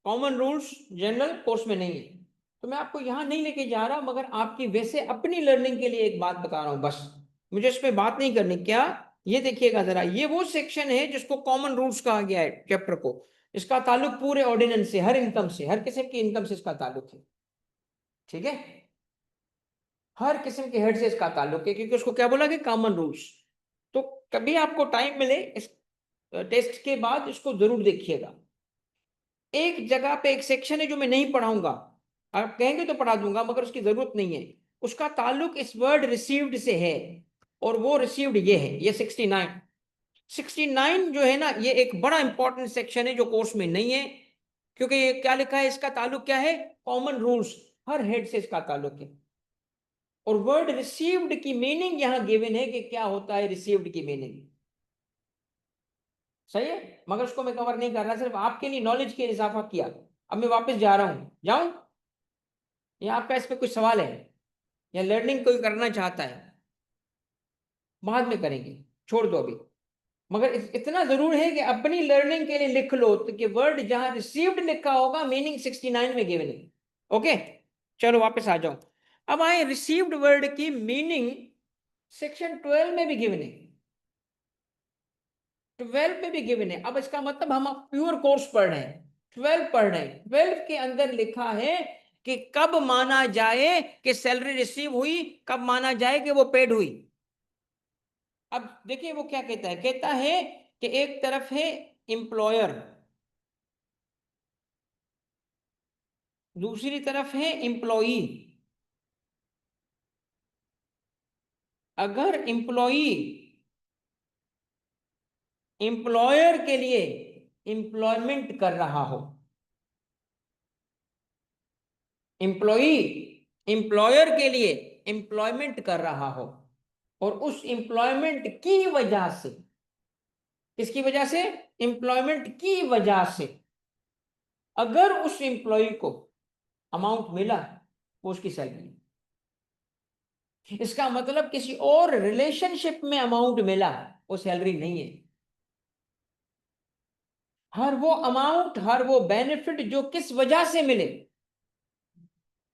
कॉमन रूल्स जनरल कोर्स में नहीं है। तो मैं आपको यहाँ नहीं लेके जा रहा, मगर आपकी वैसे अपनी लर्निंग के लिए एक बात बता रहा हूँ बस, मुझे इस पे बात नहीं करनी। क्या ये देखिएगा जरा, ये वो सेक्शन है जिसको कॉमन रूल्स कहा गया है चैप्टर को। इसका ताल्लुक पूरे ऑर्डिनेंस से, हर इनकम से, हर किस्म की इनकम से इसका ताल्लुक है। ठीक है, हर किस्म के हेड से इसका ताल्लुक है, क्योंकि उसको क्या बोला कि कॉमन रूल्स। तो कभी आपको टाइम मिले इस टेस्ट के बाद इसको जरूर देखिएगा। एक जगह पे एक सेक्शन है जो मैं नहीं पढ़ाऊंगा, आप कहेंगे तो पढ़ा दूंगा, मगर उसकी जरूरत नहीं है। उसका ताल्लुक इस वर्ड रिसीव्ड से है, और वो रिसीव्ड ये है, ये 69 जो है ना, ये एक बड़ा इंपॉर्टेंट सेक्शन है जो कोर्स में नहीं है। क्योंकि ये क्या लिखा है, इसका ताल्लुक क्या है, कॉमन रूल्स, हर हेड से इसका ताल्लुक है। और वर्ड रिसीव्ड की मीनिंग यहां गिवन है कि क्या होता है रिसीव्ड की मीनिंग। सही है, मगर उसको मैं कवर नहीं कर रहा, सिर्फ आपके लिए नॉलेज के इजाफा किया। अब मैं वापस जा रहा हूं, जाऊं या आपका इस पे कुछ सवाल है, या लर्निंग कोई करना चाहता है? बाद में करेंगे, छोड़ दो अभी। मगर इतना जरूर है कि अपनी लर्निंग के लिए लिख लो, तो कि वर्ड जहां रिसीव्ड लिखा होगा मीनिंग 69 में गिवन है। ओके, चलो वापस आ जाओ। अब आए रिसीव्ड वर्ड की मीनिंग, सेक्शन 12 में भी गिवन है, 12 में भी गिवन है। अब इसका मतलब हम प्योर कोर्स पढ़ रहे हैं, 12 पढ़ रहे हैं, 12 के अंदर लिखा है कि कब माना जाए कि सैलरी रिसीव हुई, कब माना जाए कि वो पेड हुई। अब देखिए वो क्या कहता है कि एक तरफ है एम्प्लॉयर, दूसरी तरफ है एम्प्लॉई। अगर एम्प्लॉई एम्प्लॉयर के लिए एम्प्लॉयमेंट कर रहा हो, एम्प्लॉई एम्प्लॉयर के लिए एम्प्लॉयमेंट कर रहा हो, और उस एम्प्लॉयमेंट की वजह से, किसकी वजह से, एम्प्लॉयमेंट की वजह से अगर उस एम्प्लॉय को अमाउंट मिला, वो उसकी सैलरी। इसका मतलब किसी और रिलेशनशिप में अमाउंट मिला, वो सैलरी नहीं है। हर वो अमाउंट, हर वो बेनिफिट जो किस वजह से मिले,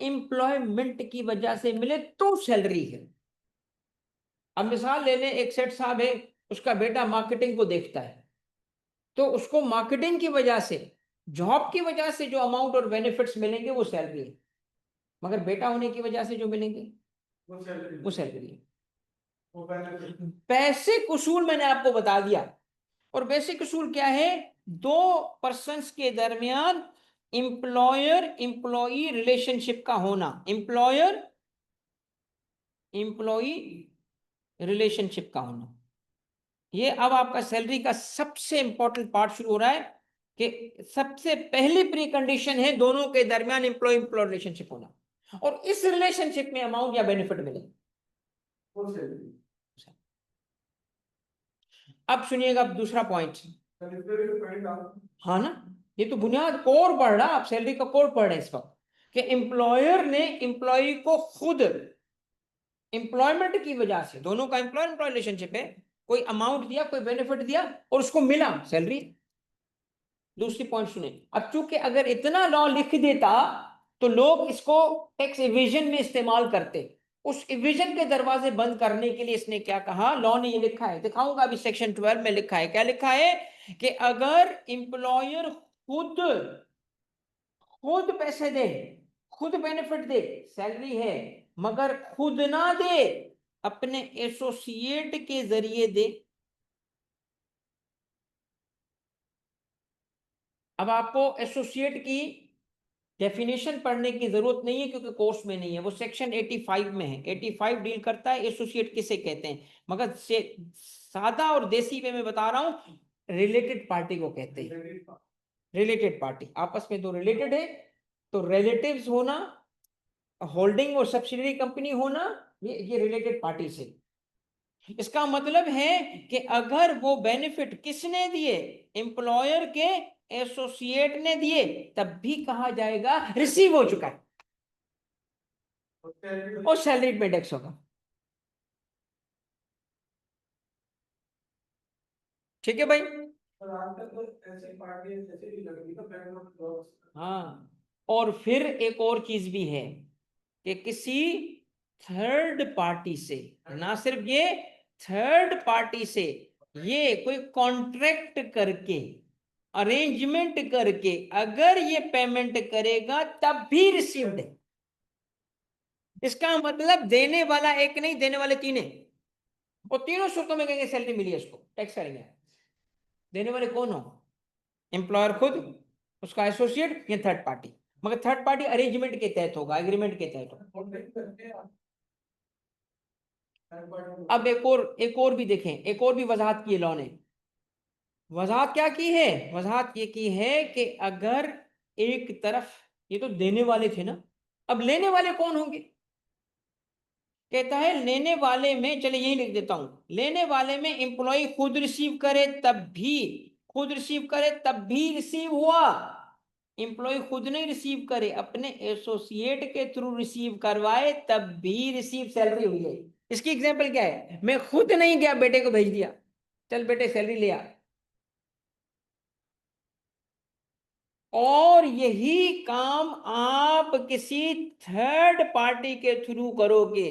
एम्प्लॉयमेंट की वजह से मिले, तो सैलरी है। अब मिसाल ले लें, एक सेठ साहब है, उसका बेटा मार्केटिंग को देखता है, तो उसको मार्केटिंग की वजह से, जॉब की वजह से जो अमाउंट और बेनिफिट्स मिलेंगे वो सैलरी है। मगर बेटा होने की वजह से जो मिलेंगे वो सैलरी है। बेसिक उसूल मैंने आपको बता दिया। और बेसिक उसूल क्या है, दो पर्सन्स के दरमियान एम्प्लॉयर एम्प्लॉई रिलेशनशिप का होना, एम्प्लॉयर एम्प्लॉई रिलेशनशिप का होना। ये अब आपका सैलरी का सबसे इंपॉर्टेंट पार्ट शुरू हो रहा है, कि सबसे पहली प्री कंडीशन है दोनों के दरमियान एम्प्लॉय एम्प्लॉय रिलेशनशिप होना, और इस रिलेशनशिप में अमाउंट या बेनिफिट मिले। अब सुनिएगा, अब दूसरा पॉइंट। हाँ ना, ये तो बुनियाद कोर पढ़ रहा, आप सैलरी का कोर पढ़ रहे हैं इस वक्त, कि एम्प्लॉयर ने एम्प्लॉय को खुद एम्प्लॉयमेंट की वजह से, दोनों का एम्प्लॉय एम्प्लॉय रिलेशनशिप है, कोई अमाउंट दिया, कोई बेनिफिट दिया, और उसको मिला सैलरी। दूसरी पॉइंट सुने, अब चूंकि अगर इतना लॉ लिख देता तो लोग इसको टैक्स इवेजन में इस्तेमाल करते। उस इवेजन के दरवाजे बंद करने के लिए इसने क्या कहा, लॉ ने ये लिखा है, दिखाऊंगा अभी, सेक्शन 12 में लिखा है, क्या लिखा है कि अगर एम्प्लॉयर खुद खुद पैसे दे, खुद बेनिफिट दे, सैलरी है, मगर खुद ना दे, अपने एसोसिएट के जरिए दे। अब आपको एसोसिएट की डेफिनेशन पढ़ने की जरूरत नहीं है क्योंकि कोर्स में नहीं है, वो सेक्शन 85 में है। 85 डील करता है एसोसिएट किसे कहते हैं, मगर से सादा और देसी वे में बता रहा हूं, रिलेटेड पार्टी को कहते हैं। रिलेटेड पार्टी आपस में दो रिलेटेड है, तो रिलेटिव्स होना, होल्डिंग और सब्सिडरी कंपनी होना, ये रिलेटेड पार्टी से। इसका मतलब है कि अगर वो बेनिफिट किसने दिए, एम्प्लॉयर के एसोसिएट ने दिए, तब भी कहा जाएगा रिसीव हो चुका है और सैलरी में टैक्स होगा। ठीक है भाई। हाँ, और फिर एक और चीज भी है कि किसी थर्ड पार्टी से, ना सिर्फ ये, थर्ड पार्टी से ये कोई कॉन्ट्रैक्ट करके, अरेंजमेंट करके अगर ये पेमेंट करेगा तब भी रिसीव्ड है। इसका मतलब देने वाला एक नहीं, देने वाले तीन है, और तीनों शर्तों में कहेंगे सैलरी मिली है, इसको टैक्स करेंगे। देने वाले कौन हो, एम्प्लॉयर खुद, उसका एसोसिएट या थर्ड पार्टी, मगर थर्ड पार्टी अरेंजमेंट के तहत होगा, एग्रीमेंट के तहत होगा। अब एक और भी देखें, एक और भी वजाहत की लॉ ने। वजाहत क्या की है, वजाहत ये की है कि अगर एक तरफ, ये तो देने वाले थे ना, अब लेने वाले कौन होंगे, कहता है लेने वाले में, चले यही लिख देता हूं, लेने वाले में एम्प्लॉय खुद रिसीव करे तब भी, खुद रिसीव करे तब भी रिसीव हुआ, एम्प्लॉय खुद नहीं रिसीव करे, अपने एसोसिएट के थ्रू रिसीव करवाए तब भी रिसीव सैलरी हुई है। इसकी एग्जांपल क्या है, मैं खुद नहीं गया, बेटे को भेज दिया, चल बेटे सैलरी ले आ, और यही काम आप किसी थर्ड पार्टी के थ्रू करोगे,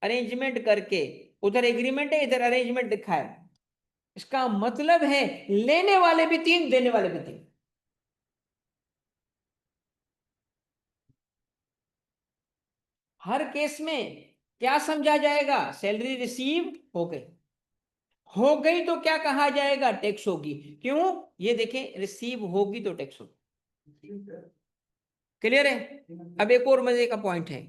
अरेंजमेंट करके, उधर एग्रीमेंट है, इधर अरेंजमेंट लिखा है, इसका मतलब है लेने वाले भी तीन, देने वाले भी तीन। हर केस में क्या समझा जाएगा, सैलरी रिसीव हो गई, हो गई तो क्या कहा जाएगा, टैक्स होगी। क्यों, ये देखें, रिसीव होगी तो टैक्स होगी। क्लियर है। अब एक और मजे का पॉइंट है,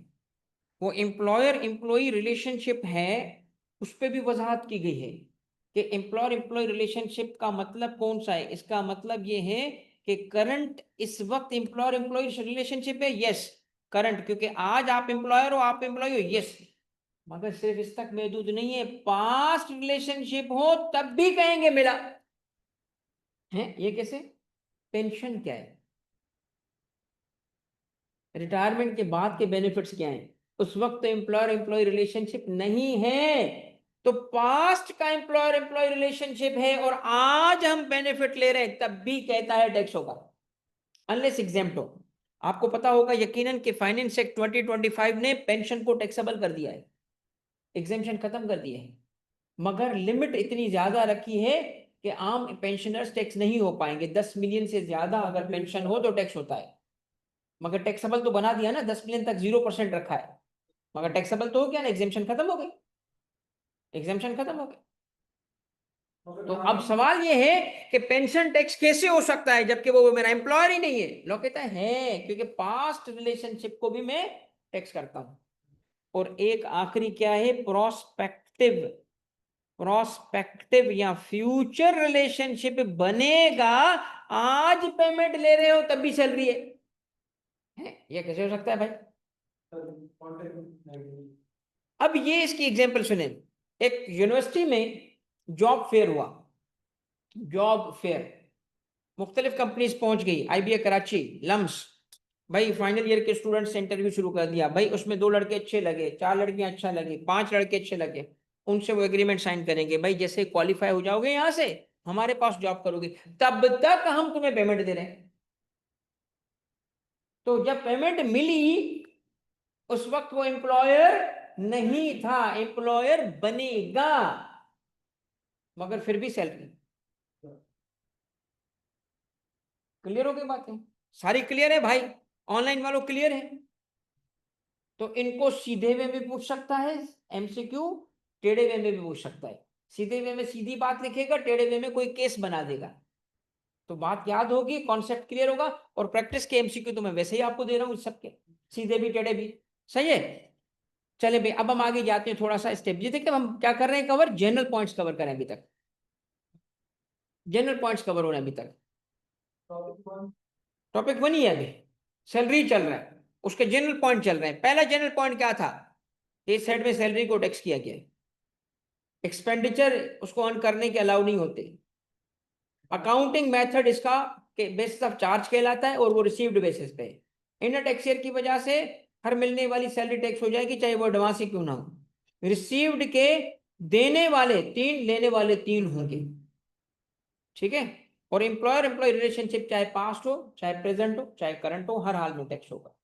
वो एम्प्लॉयर एम्प्लॉई रिलेशनशिप है, उस पर भी वजाहत की गई है कि एम्प्लॉयर एम्प्लॉय रिलेशनशिप का मतलब कौन सा है। इसका मतलब ये है कि करंट इस वक्त एम्प्लॉयर एम्प्लॉय रिलेशनशिप है, यस करंट, क्योंकि आज आप एम्प्लॉयर हो, आप एम्प्लॉय हो, यस, मगर सिर्फ इस तक महदूद नहीं है, पास्ट रिलेशनशिप हो तब भी कहेंगे मिला है। ये कैसे, पेंशन क्या है, रिटायरमेंट के बाद के बेनिफिट्स क्या हैं, उस वक्त तो एम्प्लॉयर एम्प्लॉय रिलेशनशिप नहीं है, तो पास्ट का एम्प्लॉयर एम्प्लॉय रिलेशनशिप है और आज हम बेनिफिट ले रहे हैं, तब भी कहता है टैक्स होगा, अनलेस एग्जेम्प्ट हो। आपको पता होगा यकीनन कि फाइनेंस एक्ट 2025 ने पेंशन को टैक्सेबल कर दिया है, एग्जेम्पशन खत्म कर दिया है, मगर लिमिट इतनी ज्यादा रखी है कि आम पेंशनर्स टैक्स नहीं हो पाएंगे। 10 मिलियन से ज्यादा अगर पेंशन हो तो टैक्स होता है, मगर टैक्सेबल तो बना दिया ना, 10 मिलियन तक 0% रखा है, मगर टैक्सेबल तो हो गया ना, एग्जेम्पशन खत्म हो गई, एग्जेम्पशन खत्म हो गई। तो अब सवाल ये है कि पेंशन टैक्स कैसे हो सकता है जबकि वो मेरा एम्प्लॉयर ही नहीं है, लोग कहते हैं क्योंकि पास्ट रिलेशनशिप को भी मैं टैक्स करता हूं। और एक आखिरी क्या है, प्रोस्पेक्टिव, प्रोस्पेक्टिव या फ्यूचर रिलेशनशिप बनेगा, आज पेमेंट ले रहे हो तब भी सैलरी है? ये कैसे हो सकता है भाई। अब ये इसकी एग्जांपल सुने, एक यूनिवर्सिटी में जॉब फेयर हुआ, जॉब फेयर, मुख्तलिफ कंपनीज पहुंच गई, आईबीए कराची, लम्स, भाई फाइनल ईयर के स्टूडेंट्स से इंटरव्यू शुरू कर दिया, भाई उसमें 2 लड़के अच्छे लगे, 4 लड़कियां अच्छा लगे, 5 लड़के अच्छे लगे, उनसे वो एग्रीमेंट साइन करेंगे, भाई जैसे क्वालिफाई हो जाओगे यहाँ से हमारे पास जॉब करोगे, तब तक हम तुम्हें पेमेंट दे रहे हैं। तो जब पेमेंट मिली उस वक्त वो एम्प्लॉयर नहीं था, एम्प्लॉयर बनेगा, मगर फिर भी सैलरी। क्लियर हो गई बातें? सारी क्लियर है भाई? ऑनलाइन वालों क्लियर है? तो इनको सीधे वे में पूछ सकता है एमसीक्यू, टेढ़े वे में भी पूछ सकता है। सीधे वे में सीधी बात लिखेगा, टेढ़े वे में कोई केस बना देगा। तो बात याद होगी, कॉन्सेप्ट क्लियर होगा। और प्रैक्टिस के एमसीक्यू तो मैं वैसे ही आपको दे रहा हूं सबके, सीधे भी टेढ़े भी। सही है? चले भाई, अब हम आगे जाते हैं थोड़ा सा स्टेप। जी देखते हम क्या कर रहे हैं कवर, जनरल पॉइंट्स कवर करें अभी तक, जनरल पॉइंट्स कवर हो रहे हैं अभी तक। टॉपिक 1 ही है अभी, सैलरी चल रहा है, उसके जनरल पॉइंट चल रहे हैं। पहला जनरल पॉइंट क्या था? इस साइड में सैलरी को टैक्स किया गया है, एक्सपेंडिचर उसको अर्न करने के अलाउ नहीं होते। अकाउंटिंग मेथड इसका बेसिस ऑफ चार्ज कहलाता है और वो रिसीव्ड बेसिस पे। इनर टैक्स ईयर की वजह से हर मिलने वाली सैलरी टैक्स हो जाएगी, चाहे वो एडवांस ही क्यों ना हो। रिसीव्ड के देने वाले 3, लेने वाले 3 होंगे। ठीक है? और एम्प्लॉयर एम्प्लॉय रिलेशनशिप चाहे पास्ट हो, चाहे प्रेजेंट हो, चाहे करंट हो, हर हाल में टैक्स होगा।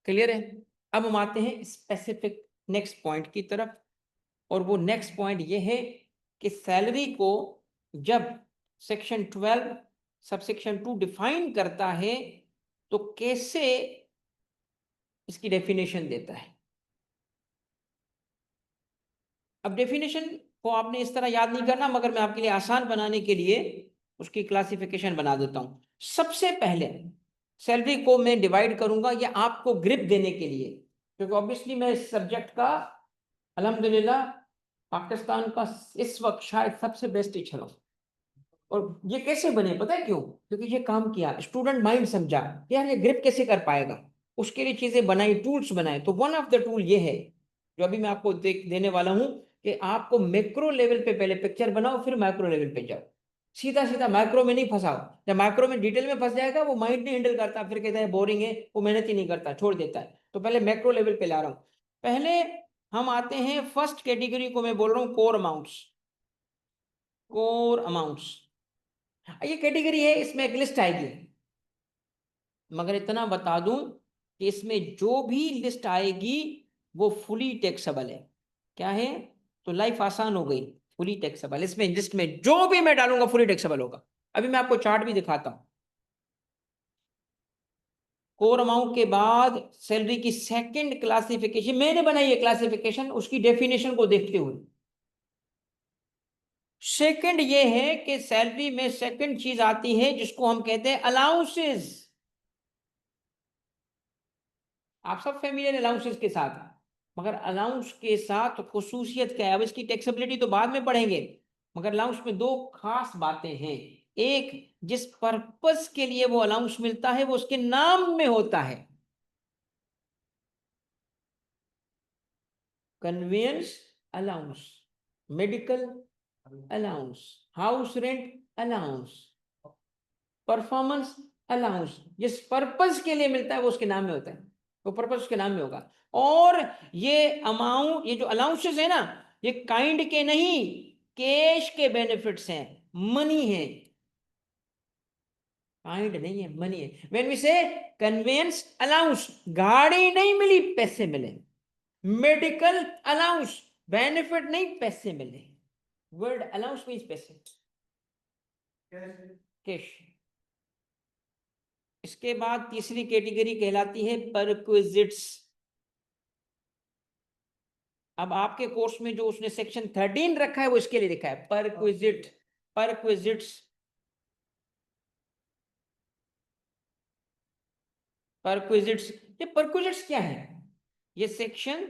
क्लियर है? अब हम आते हैं स्पेसिफिक नेक्स्ट पॉइंट की तरफ। और वो नेक्स्ट पॉइंट ये है कि सैलरी को जब सेक्शन 12 सबसेक्शन 2 डिफाइन करता है तो कैसे इसकी डेफिनेशन देता है। अब डेफिनेशन को आपने इस तरह याद नहीं करना, मगर मैं आपके लिए आसान बनाने के लिए उसकी क्लासिफिकेशन बना देता हूं। सबसे पहले सैलरी को मैं डिवाइड करूंगा, या आपको ग्रिप देने के लिए, क्योंकि ऑब्वियसली मैं इस सब्जेक्ट का अल्हम्दुलिल्लाह पाकिस्तान का इस वक्त शायद सबसे बेस्ट टीचर हूं। और ये कैसे बने पता है क्यों? क्योंकि ये काम किया, स्टूडेंट माइंड समझा यार ये ग्रिप कैसे कर पाएगा, उसके लिए चीजें बनाई, टूल्स बनाए। तो वन ऑफ द टूल ये है जो अभी मैं आपको देने वाला हूं, कि आपको मैक्रो लेवल पे पहले पिक्चर बनाओ, फिर माइक्रो लेवल पे जाओ। सीधा सीधा माइक्रो में नहीं फंसाओ, जब माइक्रो में डिटेल में फंस जाएगा वो माइंड नहीं हैंडल करता, फिर कहता है बोरिंग है, वो मेहनत ही नहीं करता, छोड़ देता है। तो पहले मैक्रो लेवल पे ला रहा हूं। पहले हम आते हैं फर्स्ट कैटेगरी को, मैं बोल रहा हूँ कोर अमाउंट्स। कोर अमाउंट्स ये कैटेगरी है, इसमें एक लिस्ट आएगी, मगर इतना बता दूं कि इसमें जो भी लिस्ट आएगी वो फुली टैक्सेबल है। क्या है? तो लाइफ आसान हो गई, फुली टैक्सेबल। इसमें लिस्ट में जो भी मैं डालूंगा फुली टैक्सेबल होगा। अभी मैं आपको चार्ट भी दिखाता हूं। कोर अमाउंट के बाद सैलरी की सेकंड क्लासिफिकेशन मैंने बनाई है, क्लासिफिकेशन उसकी डेफिनेशन को देखते हुए। सेकंड ये है कि सैलरी में सेकंड चीज आती है जिसको हम कहते हैं अलाउंसेस। आप सब फैमिलियर अलाउंसेस के साथ, मगर अलाउंस के साथ खुसूसियत क्या है, अब इसकी टैक्सेबिलिटी तो बाद में पढ़ेंगे। मगर अलाउंस में 2 खास बातें हैं। एक, जिस पर्पस के लिए वो अलाउंस मिलता है वो उसके नाम में होता है। Convince allowance, medical allowance, house rent allowance, performance allowance, जिस पर्पस के लिए मिलता है वो उसके नाम में होता है, वो पर्पस उसके नाम में होगा। और ये अमाउंट, ये जो अलाउंसेस है ना, ये काइंड के नहीं, कैश के बेनिफिट्स हैं, मनी है। काइंड नहीं है, मनी है। व्हेन वी से कन्वेंस अलाउंस, गाड़ी नहीं मिली, पैसे मिले। मेडिकल अलाउंस, बेनिफिट नहीं, पैसे मिले। वर्ड अलाउंस मीन्स पैसे, कैश। इसके बाद तीसरी कैटेगरी कहलाती है परक्विजिट्स। अब आपके कोर्स में जो उसने सेक्शन 13 रखा है वो इसके लिए लिखा है परक्विजिट, परक्विजिट्स, परक्विजिट्स। ये परक्विजिट्स क्या है? ये सेक्शन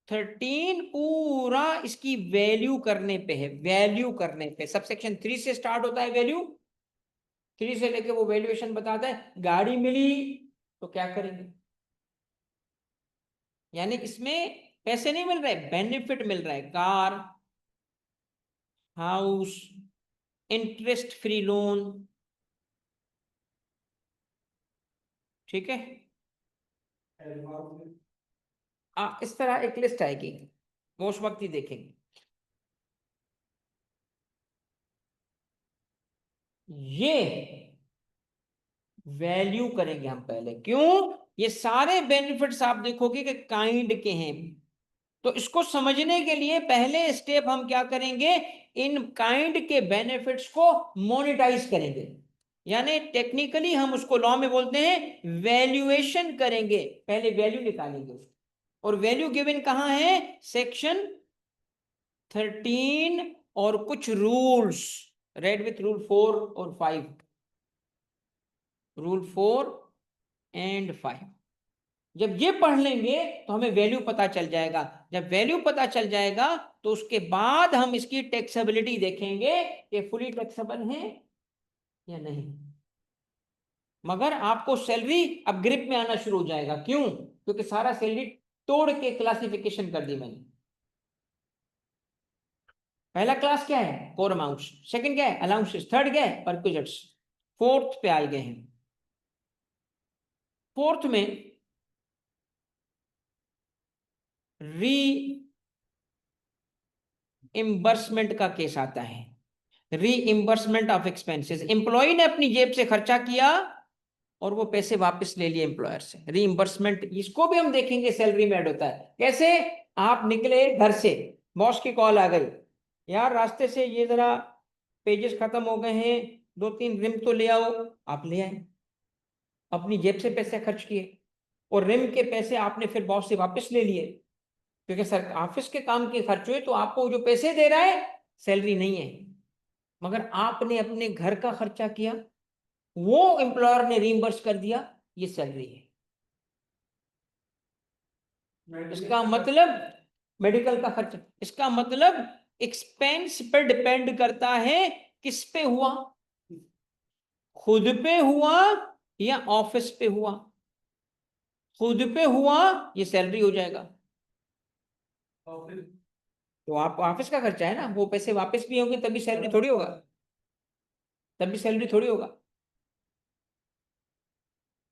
13 पूरा इसकी वैल्यू करने पे है, वैल्यू करने पे। सब सेक्शन 3 से स्टार्ट होता है वैल्यू, 3 से लेके वो वैल्यूएशन बताता है। गाड़ी मिली तो क्या करेंगे, यानी इसमें पैसे नहीं मिल रहे, बेनिफिट मिल रहा है। Car, house, interest free loan. ठीक है? इस तरह एक लिस्ट आएगी, वो उस वक्त ही देखेंगे। ये वैल्यू करेंगे हम पहले। क्यों? ये सारे बेनिफिट्स आप देखोगे कि काइंड के हैं। तो इसको समझने के लिए पहले स्टेप हम क्या करेंगे, इन काइंड के बेनिफिट्स को मोनेटाइज करेंगे। यानी टेक्निकली हम उसको लॉ में बोलते हैं वैल्यूएशन करेंगे। पहले वैल्यू निकालेंगे और वैल्यू गिवन कहां है, सेक्शन 13 और कुछ रूल्स, रेड विथ रूल 4 और 5, रूल 4 एंड 5। जब ये पढ़ लेंगे तो हमें वैल्यू पता चल जाएगा। जब वैल्यू पता चल जाएगा तो उसके बाद हम इसकी टैक्सेबिलिटी देखेंगे कि फुली टैक्सेबल है या नहीं। मगर आपको सैलरी अब ग्रिप में आना शुरू हो जाएगा। क्यों? क्योंकि सारा सैलरी तोड़ के क्लासिफिकेशन कर दी मैंने। पहला क्लास क्या है, कोर अमाउंट्स, सेकंड क्या है, अलाउंसेस, थर्ड क्या है, परक्विजिट्स, फोर्थ पे आए गए हैं। फोर्थ में री इम्बर्समेंट का केस आता है। रीइंबर्समेंट ऑफ एक्सपेंसेस, एम्प्लॉय ने अपनी जेब से खर्चा किया और वो पैसे वापस ले लिए एम्प्लॉयर से। रीइंबर्समेंट इसको भी हम देखेंगे सैलरी में ऐड होता है। कैसे? आप निकले घर से, बॉस की कॉल आ गई, यार रास्ते से ये जरा पेजेस खत्म हो गए हैं, 2-3 रिम तो ले आओ। आप ले आए, अपनी जेब से पैसे खर्च किए और रिम के पैसे आपने फिर बॉस से वापस ले लिए। क्योंकि सर ऑफिस के काम के खर्च हुए तो आपको जो पैसे दे रहा है सैलरी नहीं है, मगर आपने अपने घर का खर्चा किया, वो एम्प्लॉयर ने रीइंबर्स कर दिया, ये सैलरी है। इसका मतलब मेडिकल का खर्चा, इसका मतलब एक्सपेंस पर डिपेंड करता है किस पे हुआ, खुद पे हुआ या ऑफिस पे हुआ। खुद पे हुआ ये सैलरी हो जाएगा। तो आप ऑफिस का खर्चा है ना, वो पैसे वापस भी होंगे तभी सैलरी थोड़ी होगा, तभी सैलरी थोड़ी होगा।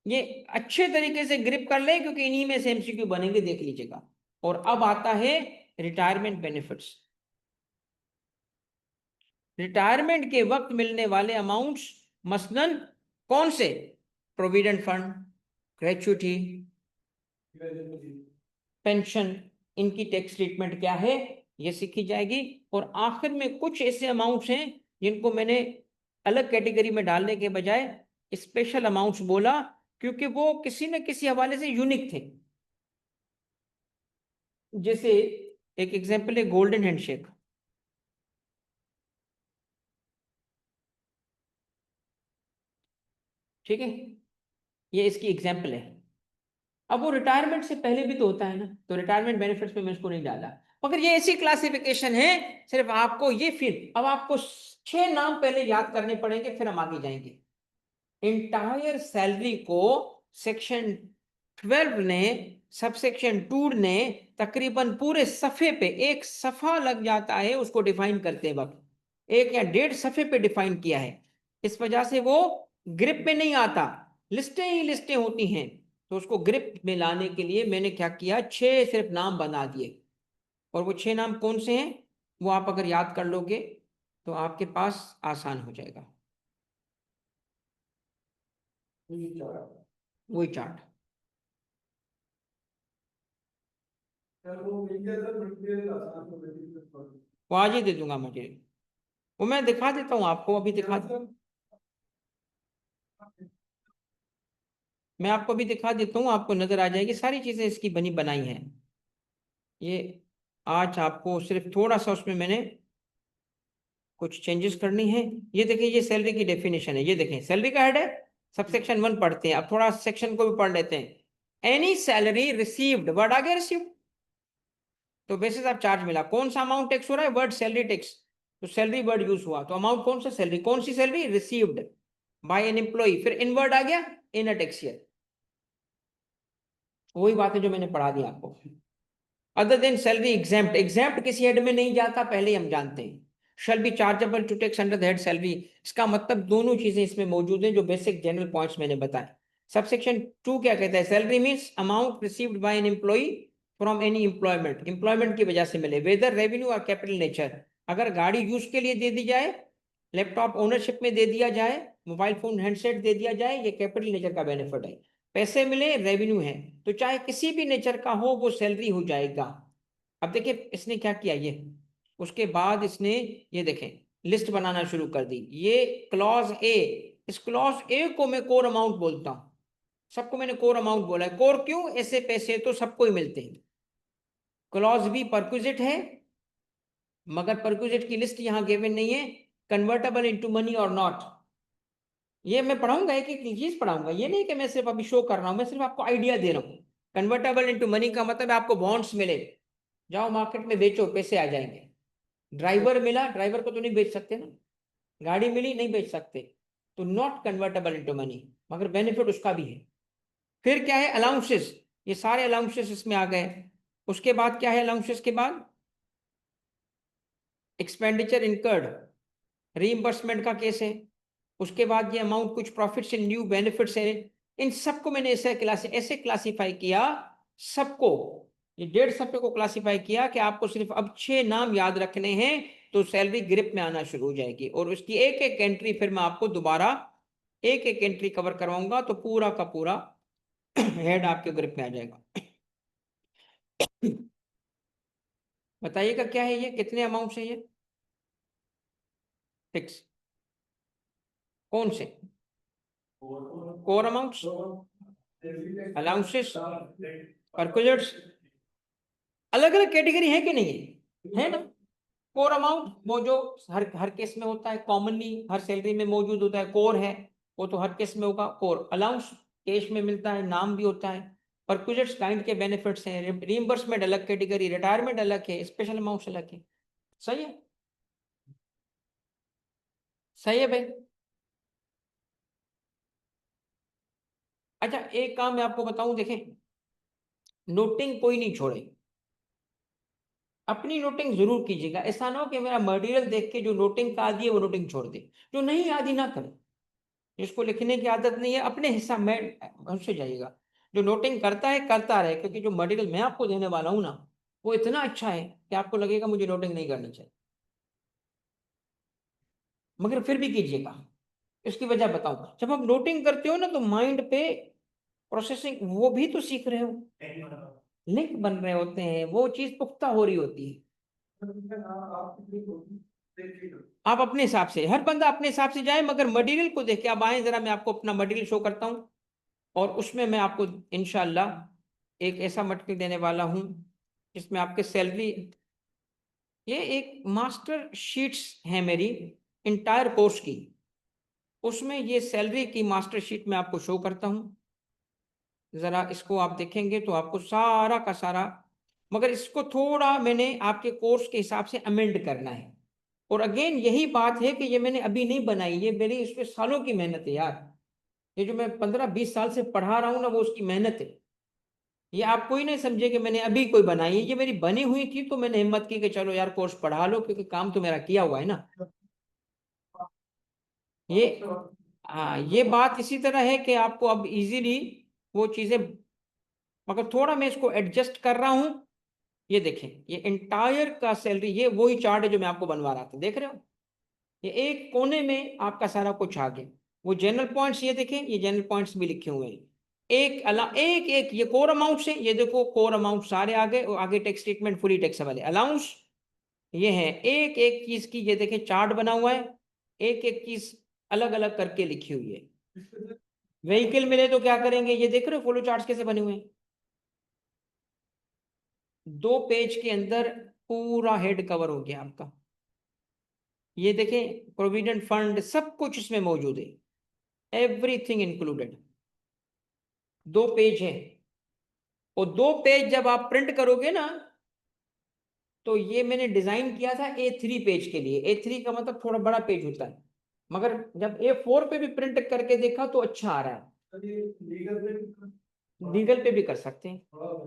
ये अच्छे तरीके से ग्रिप कर ले क्योंकि इन्हीं में से एमसीक्यू बनेंगे, देख लीजिएगा। और अब आता है रिटायरमेंट बेनिफिट्स। रिटायरमेंट के वक्त मिलने वाले अमाउंट्स मसलन कौन से, प्रोविडेंट फंड, ग्रेच्युटी, पेंशन, इनकी टैक्स ट्रीटमेंट क्या है ये सीखी जाएगी। और आखिर में कुछ ऐसे अमाउंट्स हैं जिनको मैंने अलग कैटेगरी में डालने के बजाय स्पेशल अमाउंट्स बोला, क्योंकि वो किसी न किसी हवाले से यूनिक थे। जैसे एक एग्जांपल है गोल्डन हैंडशेक। ठीक है, ये इसकी एग्जांपल है। अब वो रिटायरमेंट से पहले भी तो होता है ना, तो रिटायरमेंट बेनिफिट्स में मैं इसको नहीं डाला, मगर ये ऐसी क्लासिफिकेशन है, सिर्फ आपको ये फिर अब आपको 6 नाम पहले याद करने पड़ेंगे, फिर हम आगे जाएंगे। इंटायर सैलरी को सेक्शन 12 ने, सबसेक्शन 2 ने तकरीबन पूरे सफे पे, एक सफा लग जाता है उसको डिफाइन करते वक्त, 1 या 1.5 सफे पे डिफाइन किया है। इस वजह से वो ग्रिप में नहीं आता, लिस्टें ही लिस्टें होती हैं। तो उसको ग्रिप में लाने के लिए मैंने क्या किया, 6 सिर्फ नाम बना दिए। और वो 6 नाम कौन से हैं वो आप अगर याद कर लोगे तो आपके पास आसान हो जाएगा। वही चार्ट वो आज ही दे दूंगा मुझे, वो मैं दिखा देता हूँ आपको, अभी दिखा मैं आपको अभी दिखा देता हूँ, आपको नजर आ जाएगी सारी चीजें इसकी बनी बनाई हैं। ये आज आपको सिर्फ थोड़ा सा उसमें मैंने कुछ चेंजेस करनी है। ये देखिए, ये सैलरी की डेफिनेशन है, ये देखें सैलरी का हेड है, सब सेक्शन 1 पढ़ते हैं, अब थोड़ा सेक्शन को भी पढ़ लेते हैं। एनी सैलरी रिसीव्ड, वर्ड आ गया रिसीव्ड, तो बेसिस ऑफ चार्ज मिला, कौन सा अमाउंट टैक्स हो रहा है, वर्ड सैलरी टैक्स, तो सैलरी वर्ड यूज हुआ, तो अमाउंट कौन सा, सैलरी, कौन सी salary, received by an employ, फिर इन वर्ड आ गया, इन अ टैक्स ईयर। वही बात है जो मैंने पढ़ा दी आपको। Other than salary exempt, exempt किसी हेड में नहीं जाता, पहले हम जानते हैं। Shall be chargeable to tax under the head salary, इसका मतलब दोनों चीजें इसमें मौजूद हैं जो बेसिक जनरल पॉइंट्स मैंने बताए। सबसेक्शन 2 क्या कहता है, salary means amount received by an employee from any employment, employment की वजह से मिले, वेदर रेवेन्यू और कैपिटल नेचर। अगर गाड़ी यूज के लिए दे दी जाए लैपटॉप ओनरशिप में दे दिया जाए, मोबाइल फोन हैंडसेट दे दिया जाए, ये कैपिटल नेचर का बेनिफिट है। पैसे मिले, रेवेन्यू है, तो चाहे किसी भी नेचर का हो वो सैलरी हो जाएगा। अब देखिए इसने क्या किया, ये उसके बाद इसने ये देखें लिस्ट बनाना शुरू कर दी। ये क्लॉज ए, इस क्लॉज ए को मैं कोर अमाउंट बोलता हूं। सबको मैंने कोर अमाउंट बोला है। कोर क्यों? ऐसे पैसे तो सबको ही मिलते हैं। क्लॉज बी परक्विजिट है, मगर परक्विजिट की लिस्ट यहां गिवन नहीं है। कन्वर्टेबल इनटू मनी और नॉट, ये मैं पढ़ाऊंगा, एक एक चीज पढ़ाऊंगा, ये नहीं कि मैं सिर्फ अभी शो कर रहा हूं, मैं सिर्फ आपको आइडिया दे रहा हूं। कन्वर्टेबल इनटू मनी का मतलब आपको बॉन्ड्स मिले, जाओ मार्केट में बेचो, पैसे आ जाएंगे। ड्राइवर मिला, ड्राइवर को तो नहीं बेच सकते ना। गाड़ी मिली, नहीं बेच सकते, तो नॉट कन्वर्टेबल इनटू मनी, मगर बेनिफिट उसका भी है। फिर क्या है? अलाउंसेस, ये सारे अलाउंसेस इसमें आ गए। उसके बाद क्या है? अलाउंसेस के बाद एक्सपेंडिचर इनकर्ड, रीइंबर्समेंट का केस है। उसके बाद ये अमाउंट कुछ प्रॉफिट्स इन न्यू बेनिफिट्स है। इन सबको मैंने ऐसे क्लासिफाई किया सबको, ये 150 को क्लासिफाई किया कि आपको सिर्फ अब 6 नाम याद रखने हैं, तो सैलरी ग्रिप में आना शुरू हो जाएगी। और उसकी एक एक एंट्री फिर मैं आपको दोबारा एक एक एंट्री कवर करवाऊंगा, तो पूरा का पूरा हेड आपके ग्रिप में आ जाएगा। बताइएगा क्या है ये, कितने अमाउंट है ये? फिक्स कौन से? कोर अमाउंट्स, अलाउंसेस, परकुलर्स, अलग अलग कैटेगरी है कि नहीं है? है ना। कोर अमाउंट वो जो हर हर केस में होता है, कॉमनली हर सैलरी में मौजूद होता है, कोर है, वो तो हर केस में होगा। कोर अलाउंस कैश में मिलता है, नाम भी होता है। परक्विजिट्स काइंड के बेनिफिट्स हैं। रीइंबर्समेंट अलग कैटेगरी, रिटायरमेंट अलग है, स्पेशल अमाउंट्स अलग है। सही है, सही है भाई। अच्छा एक काम मैं आपको बताऊं, देखें, नोटिंग कोई नहीं छोड़े, अपनी नोटिंग जरूर कीजिएगा। ऐसा ना हो कि मेरा मटेरियल देख के जो नोटिंग का आदि है वो नोटिंग छोड़ दे, जो नहीं आदि ना करे। जिसको लिखने की आदत नहीं है अपने हिसाब में उससे जाइएगा। जो नोटिंग करता है करता रहे, क्योंकि जो मटेरियल मैं आपको देने वाला हूं ना, वो इतना अच्छा है कि आपको लगेगा मुझे नोटिंग नहीं करनी चाहिए, मगर फिर भी कीजिएगा। इसकी वजह बताऊं, जब आप नोटिंग करते हो ना तो माइंड पे प्रोसेसिंग वो भी तो सीख रहे हो, लिंक बन रहे होते हैं, वो चीज पुख्ता हो रही होती है। आप अपने हिसाब से, हर बंदा अपने हिसाब से जाए, मगर मटेरियल को देख के आप आए। जरा मैं आपको अपना मटेरियल शो करता हूँ, और उसमें मैं आपको इंशाल्लाह एक ऐसा मटेरियल देने वाला हूँ जिसमें आपके सैलरी, ये एक मास्टर शीट्स है मेरी इंटायर कोर्स की, उसमें ये सैलरी की मास्टर शीट में आपको शो करता हूँ। जरा इसको आप देखेंगे तो आपको सारा का सारा, मगर इसको थोड़ा मैंने आपके कोर्स के हिसाब से अमेंड करना है। और अगेन यही बात है कि ये मैंने अभी नहीं बनाई, ये मेरी इसमें सालों की मेहनत है यार। ये जो मैं 15-20 साल से पढ़ा रहा हूँ ना, वो उसकी मेहनत है। ये आप कोई नहीं समझे कि मैंने अभी कोई बनाई है, ये मेरी बनी हुई थी, तो मैंने हिम्मत की कि चलो यार कोर्स पढ़ा लो, क्योंकि काम तो मेरा किया हुआ है ना। ये हाँ, ये बात इसी तरह है कि आपको अब इजीली वो चीजें, मगर थोड़ा मैं इसको एडजस्ट कर रहा हूं। ये देखें, ये इंटायर का सैलरी, ये वही चार्ट है जो मैं आपको बनवा रहा था, देख रहे हो? ये एक कोने में आपका सारा कुछ आ गया। वो जनरल पॉइंट्स, ये देखें, ये जनरल पॉइंट्स भी लिखे हुए हैं। एक एक ये कोर अमाउंट्स है, ये देखो कोर अमाउंट सारे आ गए, और आगे टैक्स ट्रीटमेंट फुली टैक्सेबल है। अलाउंस ये है, एक एक चीज की ये देखें चार्ट बना हुआ है, एक एक चीज अलग अलग करके लिखी हुई है। व्हीकल मिले तो क्या करेंगे, ये देख रहे हो फ्लो चार्ट्स कैसे बने हुए हैं। 2 पेज के अंदर पूरा हेड कवर हो गया आपका। ये देखें प्रोविडेंट फंड सब कुछ इसमें मौजूद है, एवरीथिंग इंक्लूडेड। 2 पेज है, और 2 पेज जब आप प्रिंट करोगे ना, तो ये मैंने डिजाइन किया था A3 पेज के लिए। A3 का मतलब थोड़ा बड़ा पेज होता है, मगर जब A4 पे भी प्रिंट करके देखा तो अच्छा आ रहा है। लीगल पे भी कर सकते हैं,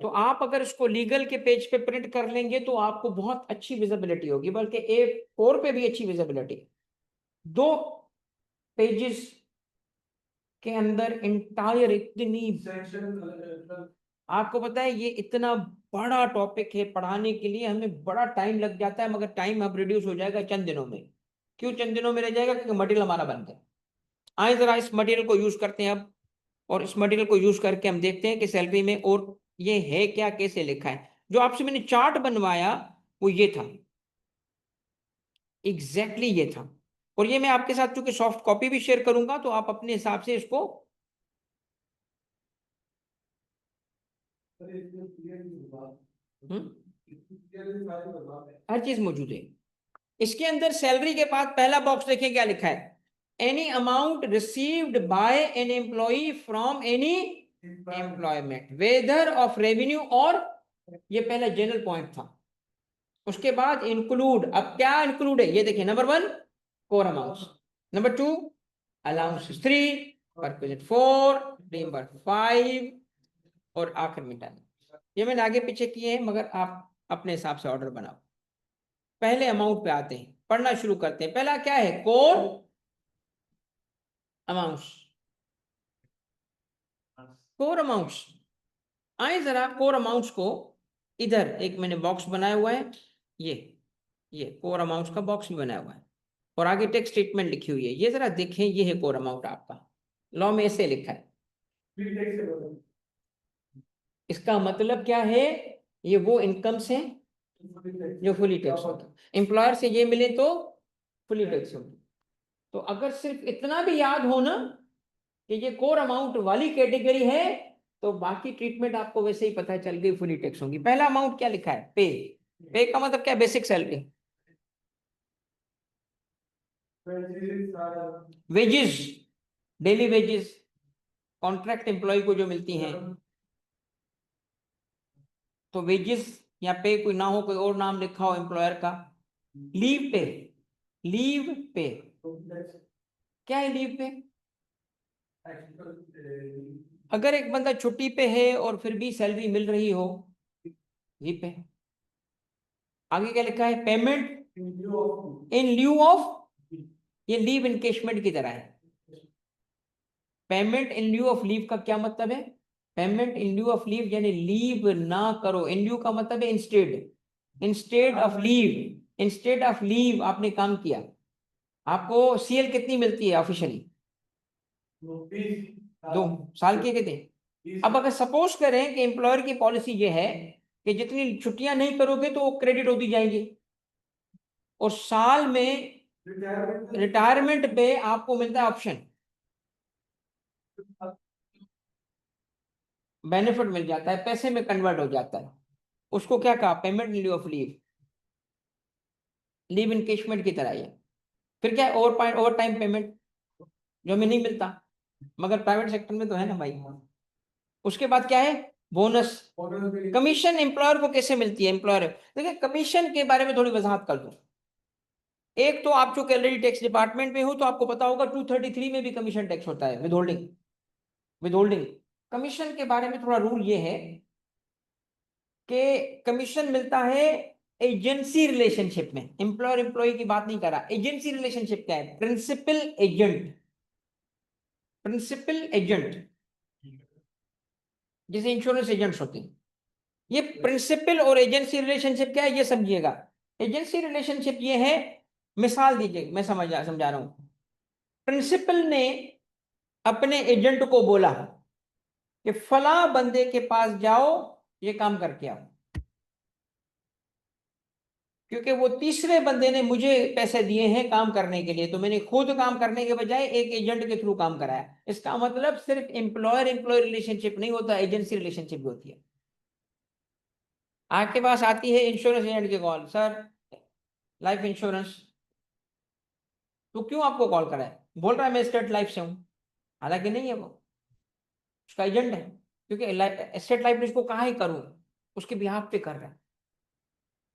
तो आप अगर इसको लीगल के पेज पे प्रिंट कर लेंगे तो आपको बहुत अच्छी विजिबिलिटी होगी, बल्कि A4 पे भी अच्छी विजिबिलिटी। 2 पेजेस के अंदर इंटायर इतनी, आपको पता है ये इतना बड़ा टॉपिक है, पढ़ाने के लिए हमें बड़ा टाइम लग जाता है, मगर टाइम अब रिड्यूस हो जाएगा चंद दिनों में। क्यों चंद दिनों में रह जाएगा? क्योंकि मटेरियल हमारा बन गया। आए जरा इस मटेरियल को यूज करते हैं अब, और इस मटेरियल को यूज करके हम देखते हैं कि सैलरी में और ये है क्या, कैसे लिखा है। जो आपसे मैंने चार्ट बनवाया वो ये था, एग्जैक्टली ये था। और ये मैं आपके साथ चूंकि सॉफ्ट कॉपी भी शेयर करूंगा, तो आप अपने हिसाब से इसको हर चीज मौजूद है इसके अंदर। सैलरी के बाद पहला बॉक्स देखिए क्या लिखा है, any amount received by an employee from any employment whether of revenue, और ये पहला जनरल पॉइंट था। उसके बाद इंक्लूड, अब क्या इंक्लूड है ये देखिए, number 1 core amounts, number 2 allowance, 3 perquisite, 4 reimbursement, 5 और आखिर में 10। ये मैंने आगे पीछे किए हैं, मगर आप अपने हिसाब से ऑर्डर बनाओ। पहले अमाउंट पे आते हैं, पढ़ना शुरू करते हैं। पहला क्या है? Core amounts. कोर अमाउंट्स, आए जरा कोर अमाउंट्स को, इधर एक मैंने बॉक्स बनाया हुआ है, ये कोर अमाउंट्स का बॉक्स भी बनाया हुआ है, और आगे टैक्स स्टेटमेंट लिखी हुई है। ये जरा देखें, ये है कोर अमाउंट आपका, लॉ में ऐसे लिखा है। इसका मतलब क्या है? ये वो इनकम्स हैं जो फुली टैक्स होगी, एम्प्लॉयर से ये मिले तो फुली टैक्स होगी। तो अगर सिर्फ इतना भी याद हो ना कि ये कोर अमाउंट वाली कैटेगरी है, तो बाकी ट्रीटमेंट आपको वैसे ही पता चल गई, फुली टैक्स होगी। पहला अमाउंट क्या लिखा है? पे। पे का मतलब क्या? Basic salary, wages, daily wages, contract employee को जो मिलती हैं। तो वेजेस या पे कोई ना हो, कोई और नाम लिखा हो एम्प्लॉयर का। लीव पे, लीव पे क्या है? लीव पे अगर एक बंदा छुट्टी पे है और फिर भी सैलरी मिल रही हो, लीव पे। आगे क्या लिखा है? पेमेंट इन ल्यू ऑफ, ये लीव इनकेशमेंट की तरह है। Payment in lieu of leave का क्या मतलब है? Payment in lieu of leave यानी लीव ना करो। इन ल्यू का मतलब है instead, instead of leave. Instead of leave आपने काम किया, आपको सीएल कितनी मिलती है ऑफिशियली? 2 साल के कितने? अब अगर सपोज करें कि एम्प्लॉयर की पॉलिसी ये है कि जितनी छुट्टियां नहीं करोगे तो वो क्रेडिट होती जाएंगी, और साल में रिटायरमेंट पे आपको मिलता है ऑप्शन, बेनिफिट मिल जाता है, पैसे में कन्वर्ट हो जाता है। उसको क्या कहा? Payment in lieu of leave, leave encashment की तरह है। फिर क्या है? ओवर टाइम पेमेंट, जो हमें नहीं मिलता, मगर प्राइवेट सेक्टर में तो है ना भाई। उसके बाद क्या है? बोनस, कमीशन एम्प्लॉयर को कैसे मिलती है? एम्प्लॉयर देखिए, कमीशन के बारे में थोड़ी वजाहत कर दूं। एक तो आप जो ऑलरेडी टैक्स डिपार्टमेंट में हो तो आपको पता होगा 233 में भी कमीशन टैक्स होता है, विदहोल्डिंग। विदहोल्डिंग कमीशन के बारे में थोड़ा रूल ये है कि कमीशन मिलता है एजेंसी रिलेशनशिप में। एम्प्लॉयर एम्प्लॉय की बात नहीं कर रहा, एजेंसी रिलेशनशिप क्या है? प्रिंसिपल एजेंट, प्रिंसिपल एजेंट जैसे इंश्योरेंस एजेंट्स होते हैं। ये प्रिंसिपल और एजेंसी रिलेशनशिप क्या है ये समझिएगा। एजेंसी रिलेशनशिप ये है, मिसाल दीजिए, मैं समझा रहा हूं। प्रिंसिपल ने अपने एजेंट को बोला कि फला बंदे के पास जाओ, ये काम करके आओ, क्योंकि वो तीसरे बंदे ने मुझे पैसे दिए हैं काम करने के लिए, तो मैंने खुद काम करने के बजाय एक एजेंट के थ्रू काम कराया। इसका मतलब सिर्फ एम्प्लॉयर एम्प्लॉय रिलेशनशिप नहीं होता, एजेंसी रिलेशनशिप भी होती है। आपके पास आती है इंश्योरेंस एजेंट की कॉल, सर लाइफ इंश्योरेंस, तो क्यों आपको कॉल करा है? बोल रहा है मैं स्टेट लाइफ से हूं, हालांकि नहीं है, वो उसका एजेंट है, क्योंकि स्टेट लाइफ में इसको कहाँ ही करूं, उसके बिहाफ पे कर रहा है।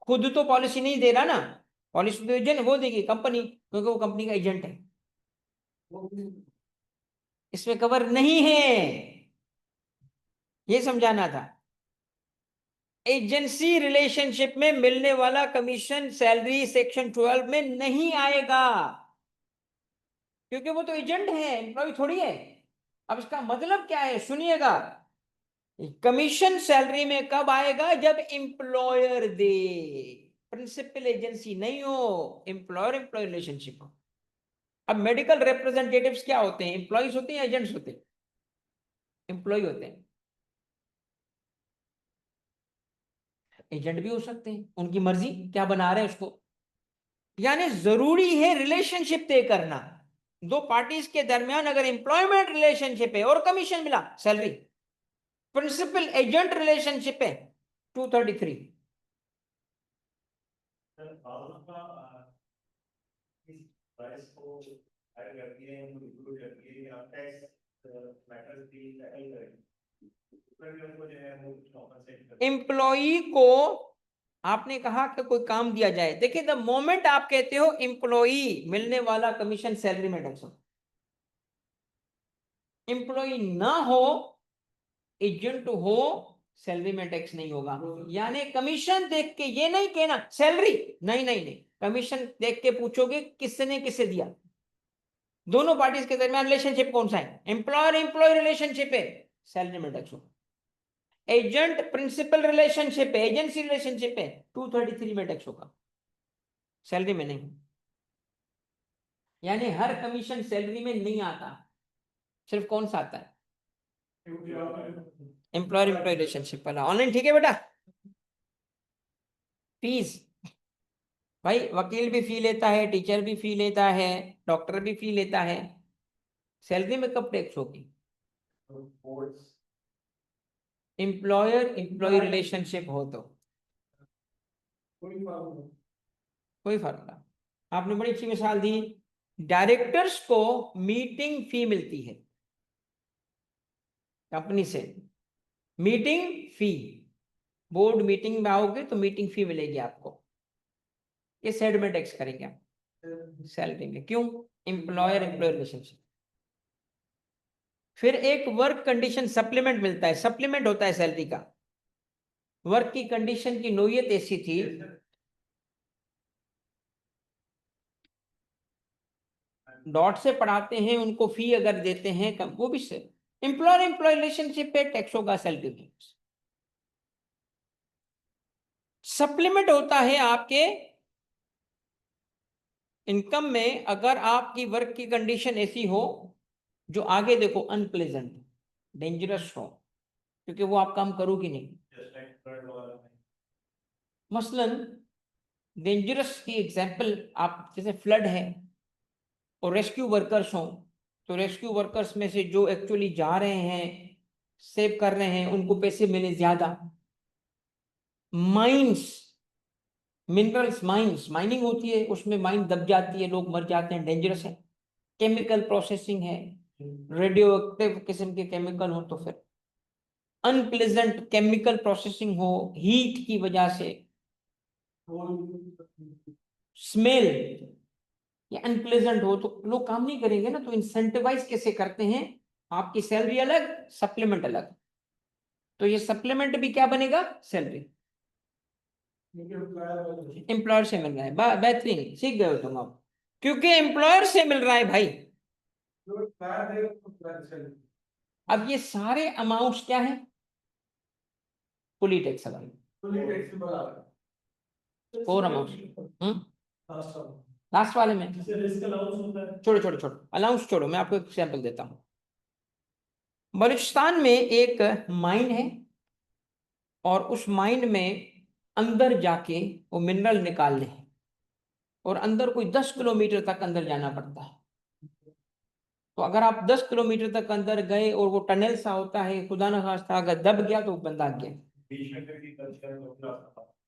खुद तो पॉलिसी नहीं दे रहा ना, पॉलिसी तो एजेंट वो देगी कंपनी, क्योंकि वो कंपनी का एजेंट है, इसमें कवर नहीं है, ये समझाना था। एजेंसी रिलेशनशिप में मिलने वाला कमीशन सैलरी सेक्शन 12 में नहीं आएगा, क्योंकि वो तो एजेंट है, एम्प्लॉय थोड़ी है। अब इसका मतलब क्या है सुनिएगा, कमीशन सैलरी में कब आएगा? जब एम्प्लॉयर दे। प्रिंसिपल एजेंसी नहीं हो, एम्प्लॉयर एम्प्लॉय रिलेशनशिप हो। अब मेडिकल रिप्रेजेंटेटिव्स क्या होते हैं, एम्प्लॉयज होते हैं, एजेंट्स होते हैं? एम्प्लॉय होते हैं। एजेंट भी हो सकते हैं, उनकी मर्जी क्या बना रहे हैं उसको। यानी जरूरी है रिलेशनशिप तय करना दो पार्टीज के दरमियान। अगर एम्प्लॉयमेंट रिलेशनशिप है और कमीशन मिला, सैलरी। प्रिंसिपल एजेंट रिलेशनशिप है, 233। एम्प्लॉई को आपने कहा कि कोई काम दिया जाए, देखिए द मोमेंट आप कहते हो एम्प्लॉई, मिलने वाला कमीशन सैलरी में टैक्स हो। एम्प्लॉई ना हो, एजेंट हो, सैलरी में टैक्स नहीं होगा। यानी कमीशन देख के ये नहीं कहना सैलरी, नहीं नहीं नहीं, कमीशन देख के पूछोगे किसने किसे दिया। दोनों पार्टीज के दरमियान रिलेशनशिप कौन सा है, एम्प्लॉयर एम्प्लॉय रिलेशनशिप है, सैलरी में टैक्स होगा। एजेंट प्रिंसिपल रिलेशनशिप है, एजेंसी रिलेशनशिप है, 233 में टैक्स होगा, सैलरी में नहीं। यानी हर कमीशन सैलरी में नहीं आता, सिर्फ कौन सा आता है, एम्प्लॉयर एम्प्लॉय रिलेशनशिप वाला। ऑनलाइन ठीक है बेटा? फीस भाई, वकील भी फी लेता है, टीचर भी फी लेता है, डॉक्टर भी फी लेता है। सैलरी में कब टैक्स होगी? एम्प्लॉयर एम्प्लॉय रिलेशनशिप हो तो कोई फर्क नहीं। आपने बड़ी अच्छी मिसाल दी, डायरेक्टर्स को मीटिंग फी मिलती है कंपनी से, मीटिंग फी। बोर्ड मीटिंग में आओगे तो मीटिंग फी मिलेगी आपको, ये साइड में टैक्स करेंगे आप सैलरी में। क्यों? Employer employee relationship. फिर एक वर्क कंडीशन सप्लीमेंट मिलता है, सप्लीमेंट होता है सैलरी का। वर्क की कंडीशन की नोयत ऐसी थी, डॉट से पढ़ाते हैं उनको फी अगर देते हैं वो भी से एम्प्लॉयर एम्प्लॉय रिलेशनशिप पे टैक्स होगा सैलरी में। सप्लीमेंट होता है आपके इनकम में अगर आपकी वर्क की कंडीशन ऐसी हो जो आगे देखो अनप्लेजेंट, डेंजरस हो, क्योंकि वो आप काम करोगे नहीं। मसलन डेंजरस की एग्जांपल आप, जैसे फ्लड है और रेस्क्यू वर्कर्स हों, तो रेस्क्यू वर्कर्स में से जो एक्चुअली जा रहे हैं, सेव कर रहे हैं, उनको पैसे मिले ज्यादा। माइंस, मिनरल्स, माइंस, माइनिंग होती है, उसमें माइन दब जाती है, लोग मर जाते हैं, डेंजरस है। केमिकल प्रोसेसिंग है, रेडियो एक्टिव किस्म के केमिकल हो, तो फिर अनप्लेजेंट केमिकल प्रोसेसिंग हो, हीट की वजह से, स्मेल, या अनप्लेजेंट हो, तो लोग काम नहीं करेंगे ना। तो इंसेंटिवाइज कैसे करते हैं, आपकी सैलरी अलग, सप्लीमेंट अलग। तो ये सप्लीमेंट भी क्या बनेगा, सैलरी। एम्प्लॉयर से मिल रहा है, बेहतरीन, सीख गए हो तुम अब, क्योंकि एम्प्लॉयर से मिल रहा है भाई। अब ये सारे अमाउंट्स क्या है, fully taxable, four amount. Last वाले में छोड़ो छोड़ो छोड़ो, अलाउंस छोड़ो, मैं आपको एक एग्जाम्पल देता हूँ। बलूचिस्तान में एक माइन है और उस माइन में अंदर जाके वो मिनरल निकालने हैं, और अंदर कोई 10 किलोमीटर तक अंदर जाना पड़ता है। तो अगर आप 10 किलोमीटर तक अंदर गए और वो टनल सा होता है, खुदा न खास्ता अगर दब गया तो बंदा गया,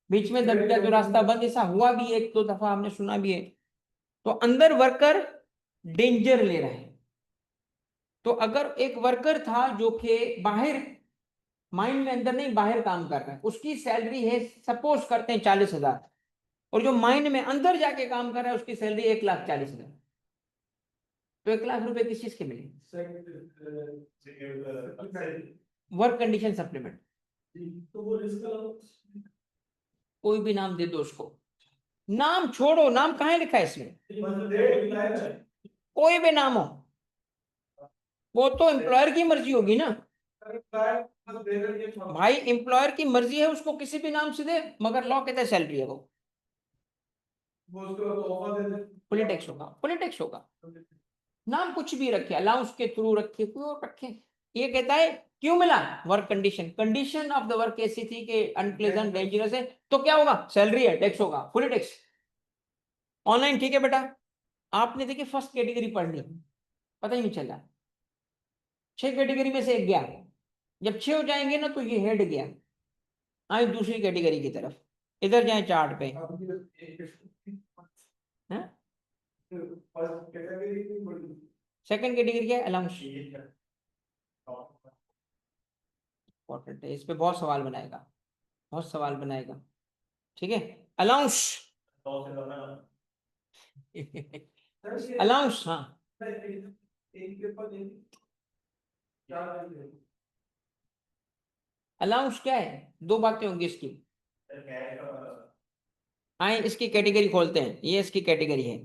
बीच में दब गया तो रास्ता बंद। ऐसा हुआ भी एक दो दफा, हमने सुना भी है। तो अंदर वर्कर डेंजर ले रहा है। तो अगर एक वर्कर था जो कि बाहर माइन में, अंदर नहीं बाहर काम कर रहा है, उसकी सैलरी है सपोज करते हैं 40,000, और जो माइन में अंदर जाके काम कर रहा है उसकी सैलरी 1,40,000, तो 1,00,000 रुपए किस चीज के मिले, वर्क कंडीशन सप्लीमेंट। कोई भी नाम दे दो उसको, नाम छोड़ो, नाम कहाँ लिखा है इसमें, कोई भी नाम हो, वो तो एम्प्लॉयर की मर्जी होगी ना भाई। एम्प्लॉयर की मर्जी है, उसको किसी भी नाम से दे, मगर लॉ कहता है सैलरी है वो। फुली टैक्स होगा, फुली टैक्स होगा। नाम कुछ भी रखे, अलाउंस के थ्रू रखे, कोई और रखे। ये कहता है क्यों मिला, work condition, condition of the work ऐसी थी कि अनप्लेजेंट डेंजरस है, तो क्या होगा, सैलरी है, टैक्स होगा, फुली टैक्स। ऑनलाइन ठीक है बेटा, आपने देखिए फर्स्ट कैटेगरी पढ़ ली, पता ही नहीं चला, 6 कैटेगरी में से एक गया, जब 6 हो जाएंगे ना तो ये हेड गया। आए दूसरी कैटेगरी की तरफ, इधर जाए चार्ट पे, सेकंड कैटेगरी क्या है, अलाउंस। इंपॉर्टेंट है, इस पे बहुत सवाल बनाएगा, बहुत सवाल बनाएगा, ठीक है। अलाउंस, अलाउंस, हाँ, अलाउंस क्या है, दो बातें होंगी इसकी। आए इसकी कैटेगरी खोलते हैं, ये इसकी कैटेगरी है,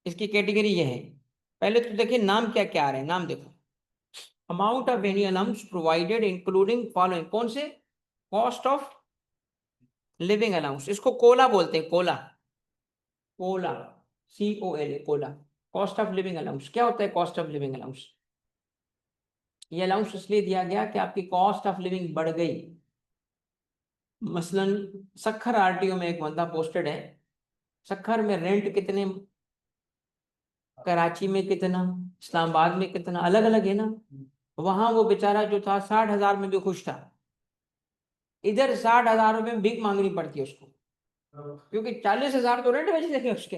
इसकी कैटेगरी ये है। पहले तो देखिए नाम क्या क्या आ रहे हैं, नाम देखो, amount of any allowance provided including following, कौन से, कॉस्ट ऑफ लिविंग अलाउंस, इसको कोला बोलते हैं, Cola, Cola, COLA, Cola, cost of living allowance. क्या होता है कॉस्ट ऑफ लिविंग अलाउंस, ये अलाउंस इसलिए दिया गया कि आपकी कॉस्ट ऑफ लिविंग बढ़ गई। मसलन सखर RTO में एक बंदा पोस्टेड है, सखर में रेंट कितने, कराची में कितना, इस्लामाबाद में कितना, अलग अलग है ना। वहां वो बेचारा जो था 60,000 में भी खुश था, इधर 60,000 रुपये में भीख मांगनी पड़ती है उसको, क्योंकि 40,000 तो रेंट बच जाएंगे उसके।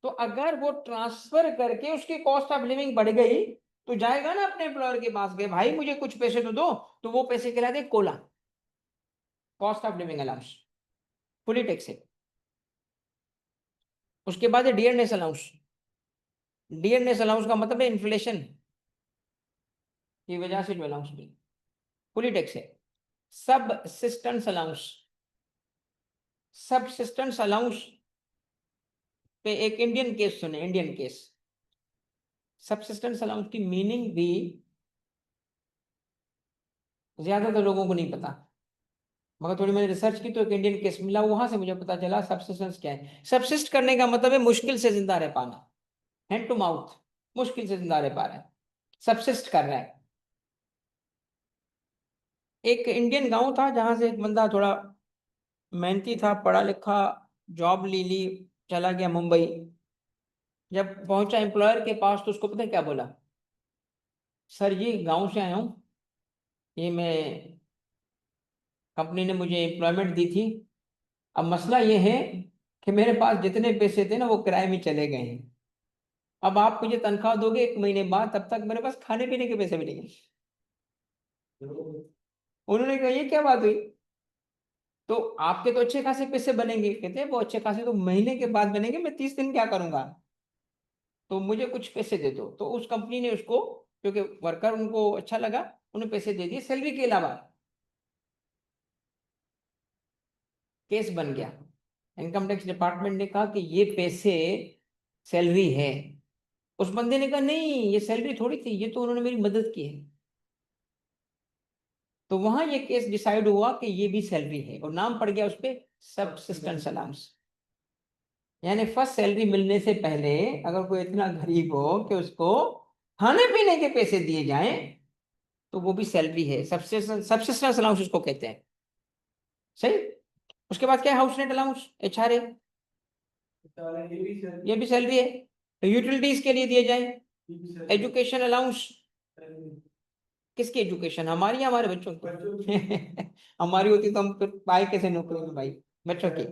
तो अगर वो ट्रांसफर करके उसकी कॉस्ट ऑफ लिविंग बढ़ गई, तो जाएगा ना अपने एम्प्लॉयर के पास, गए भाई मुझे कुछ पैसे तो दो, तो वो पैसे कहलाते Cola, cost of living allowance, fully tax है। उसके बाद है डियरनेस अलाउंस। डियरनेस अलाउंस का मतलब है इन्फ्लेशन की वजह से जो अलाउंस मिले, फुली टैक्स है। सबसिस्टेंस अलाउंस, सबसिस्टेंस अलाउंस पे एक इंडियन केस सुने, इंडियन केस। सबसिस्टेंस अलाउंस की मीनिंग भी ज्यादातर लोगों को नहीं पता, मगर थोड़ी मैंने रिसर्च की तो एक इंडियन केस मिला, वहां से मुझे पता चला सबसिस्टेंस क्या है। सबसिस्ट करने का मतलब है मुश्किल से जिंदा रह पाना, हैंड टू माउथ, मुश्किल से जिंदा रह पा रहा है, सबसिस्ट कर रहा है। एक इंडियन गांव था जहां से एक बंदा थोड़ा मेहनती था, पढ़ा लिखा, जॉब ले ली, चला गया मुंबई। जब पहुंचा एम्प्लॉयर के पास तो उसको पता है क्या बोला, सर जी गांव से आया हूँ, ये मैं, कंपनी ने मुझे एम्प्लॉयमेंट दी थी, अब मसला ये है कि मेरे पास जितने पैसे थे ना वो किराए में चले गए हैं, अब आप मुझे तनख्वाह दोगे 1 महीने बाद, तब तक मेरे पास खाने पीने के पैसे भी नहीं है। उन्होंने कहा ये क्या बात हुई, तो आपके तो अच्छे खासे पैसे बनेंगे, कहते हैं वो अच्छे खासे तो महीने के बाद बनेंगे, मैं 30 दिन क्या करूंगा, तो मुझे कुछ पैसे दे दो। तो उस कंपनी ने उसको, क्योंकि वर्कर उनको अच्छा लगा, उन्हें पैसे दे दिए सैलरी के अलावा। केस बन गया, इनकम टैक्स डिपार्टमेंट ने कहा कि ये पैसे सैलरी है। उस बंदे ने कहा नहीं ये सैलरी थोड़ी थी, ये तो उन्होंने मेरी मदद की है। तो वहां ये केस डिसाइड हुआ कि ये भी सैलरी है, और नाम पड़ गया उस पर सबसिस्टेंस अलाउंस। यानी फर्स्ट सैलरी मिलने से पहले अगर कोई इतना गरीब हो कि उसको खाने पीने के पैसे दिए जाएं, तो वो भी सैलरी है, सबसिस्टेंस अलाउंस उसको कहते हैं, सही। उसके बाद क्या है, हाउस रेंट अलाउंस, HRA, ये भी सैलरी है। यूटिलिटीज के लिए दिए जाए, एजुकेशन अलाउंस, किसकी एजुकेशन, हमारी या हमारे बच्चों की हमारी होती तो हम फिर पाए कैसे नौकरी में भाई, बच्चों की।